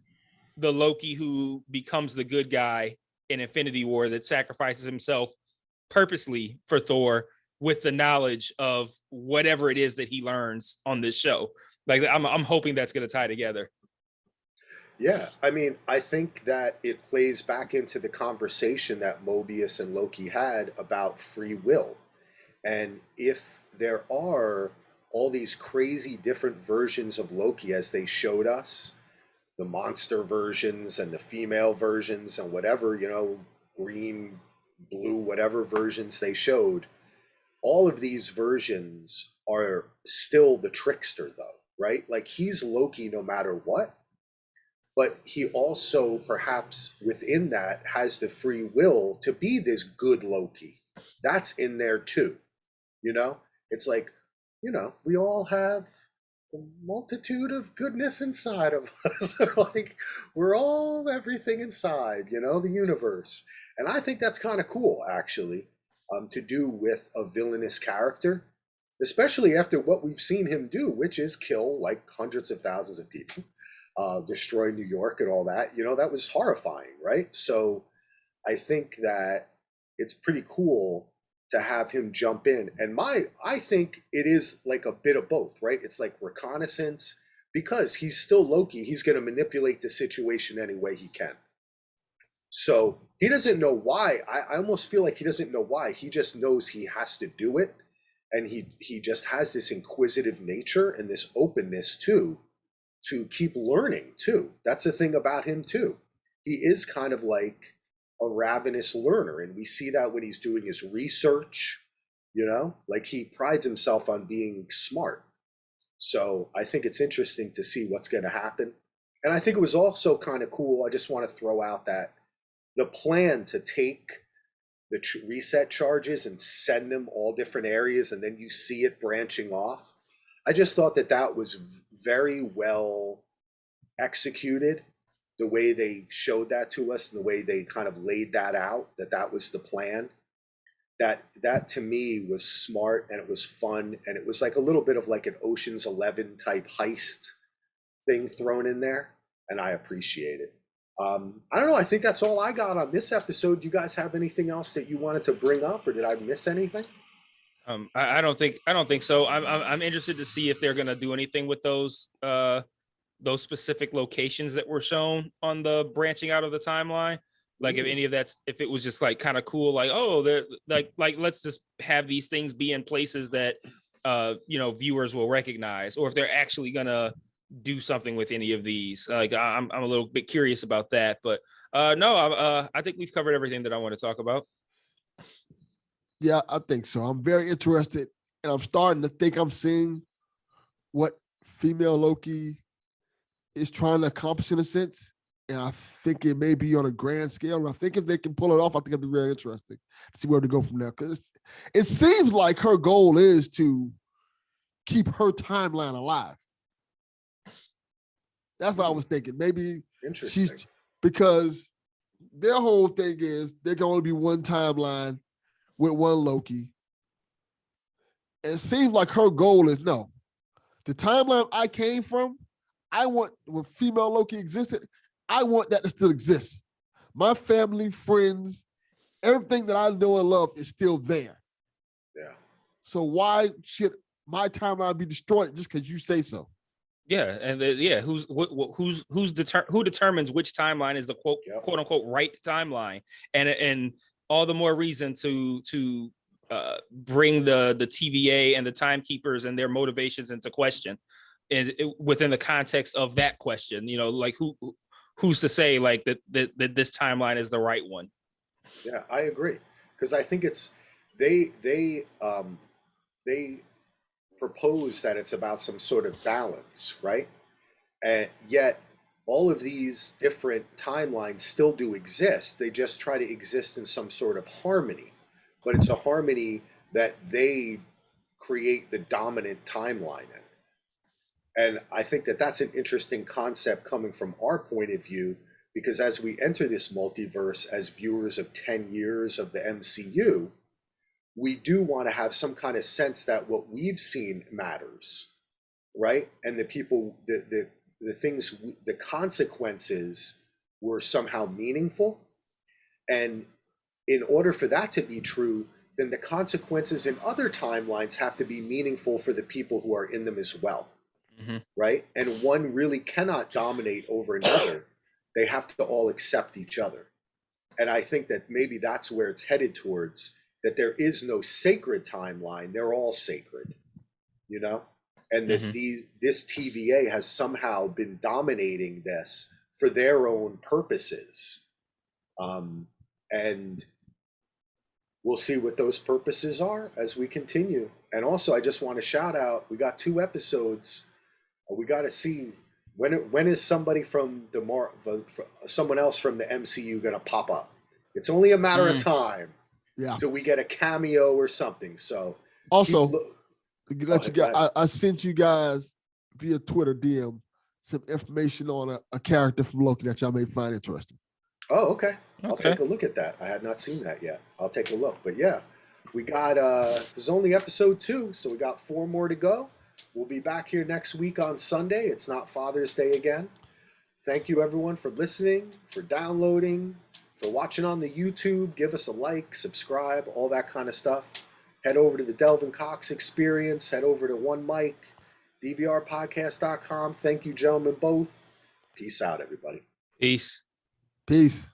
the Loki who becomes the good guy in Infinity War, that sacrifices himself purposely for Thor with the knowledge of whatever it is that he learns on this show. Like, I'm hoping that's going to tie together. Yeah, I mean, I think that it plays back into the conversation that Mobius and Loki had about free will. And if there are all these crazy different versions of Loki as they showed us, the monster versions and the female versions and whatever, green, blue, whatever versions they showed, all of these versions are still the trickster, though, right? Like, he's Loki no matter what, but he also perhaps within that has the free will to be this good Loki. That's in there too. It's like, we all have a multitude of goodness inside of us. Like, we're all everything inside, the universe. And I think that's kind of cool, actually, to do with a villainous character, especially after what we've seen him do, which is kill like hundreds of thousands of people, destroy New York and all that. That was horrifying, right? So I think that it's pretty cool to have him jump in. And I think it is like a bit of both, right? It's like reconnaissance, because he's still Loki. He's going to manipulate the situation any way he can. So he doesn't know why. I almost feel like he doesn't know why. He just knows he has to do it. And he just has this inquisitive nature and this openness too, to keep learning too. That's the thing about him too. He is kind of like a ravenous learner, and we see that when he's doing his research, like he prides himself on being smart. So I think it's interesting to see what's going to happen. And I think it was also kind of cool. I just want to throw out that the plan to take the reset charges and send them all different areas, and then you see it branching off. I just thought that was very well executed, the way they showed that to us and the way they kind of laid that out, that was the plan. That to me was smart, and it was fun, and it was like a little bit of like an Ocean's 11 type heist thing thrown in there, and I appreciate it. I don't know. I think that's all I got on this episode. Do you guys have anything else that you wanted to bring up, or did I miss anything? I don't think so. I'm interested to see if they're gonna do anything with those specific locations that were shown on the branching out of the timeline. Like, if any of if it was just like kind of cool, like, oh, they're like let's just have these things be in places that viewers will recognize, or if they're actually gonna do something with any of these. Like, I'm a little bit curious about that, but no, I think we've covered everything that I want to talk about. Yeah, I think so. I'm very interested, and I'm starting to think I'm seeing what female Loki is trying to accomplish in a sense. And I think it may be on a grand scale. And I think if they can pull it off, I think it'll be very interesting to see where to go from there. Because it seems like her goal is to keep her timeline alive. That's what I was thinking. Maybe Interesting. because their whole thing is there can only be one timeline with one Loki. And it seems like her goal is, no, the timeline I came from, I want, when female Loki existed, I want that to still exist. My family, friends, everything that I know and love is still there. Yeah. So why should my timeline be destroyed just because you say so? Yeah, and who determines which timeline is the quote unquote right timeline, and all the more reason to bring the TVA and the timekeepers and their motivations into question, is within the context of that question. Like, who's to say like that this timeline is the right one? Yeah, I agree, because I think it's they propose that it's about some sort of balance, right? And yet all of these different timelines still do exist. They just try to exist in some sort of harmony, but it's a harmony that they create the dominant timeline in. And I think that that's an interesting concept coming from our point of view, because as we enter this multiverse as viewers of 10 years of the MCU, we do want to have some kind of sense that what we've seen matters, right? And the people, the things, the consequences were somehow meaningful. And in order for that to be true, then the consequences in other timelines have to be meaningful for the people who are in them as well. Mm-hmm. Right? And one really cannot dominate over another. They have to all accept each other. And I think that maybe that's where it's headed towards, that there is no sacred timeline. They're all sacred, and that this TVA has somehow been dominating this for their own purposes. And we'll see what those purposes are as we continue. And also, I just want to shout out, we got 2 episodes. We got to see when is somebody from someone else from the MCU going to pop up. It's only a matter of time till we get a cameo or something. So also, I sent you guys via Twitter DM some information on a character from Loki that y'all may find interesting. Oh, okay. I'll take a look at that. I had not seen that yet. I'll take a look. But yeah, we got this is only episode 2, so we got 4 more to go. We'll be back here next week on Sunday. It's not Father's Day again. Thank you everyone for listening, for downloading, for watching on the YouTube. Give us a like, subscribe, all that kind of stuff. Head over to the Delvin Cox Experience. Head over to One Mic, DVRpodcast.com. Thank you, gentlemen, both. Peace out, everybody. Peace. Peace.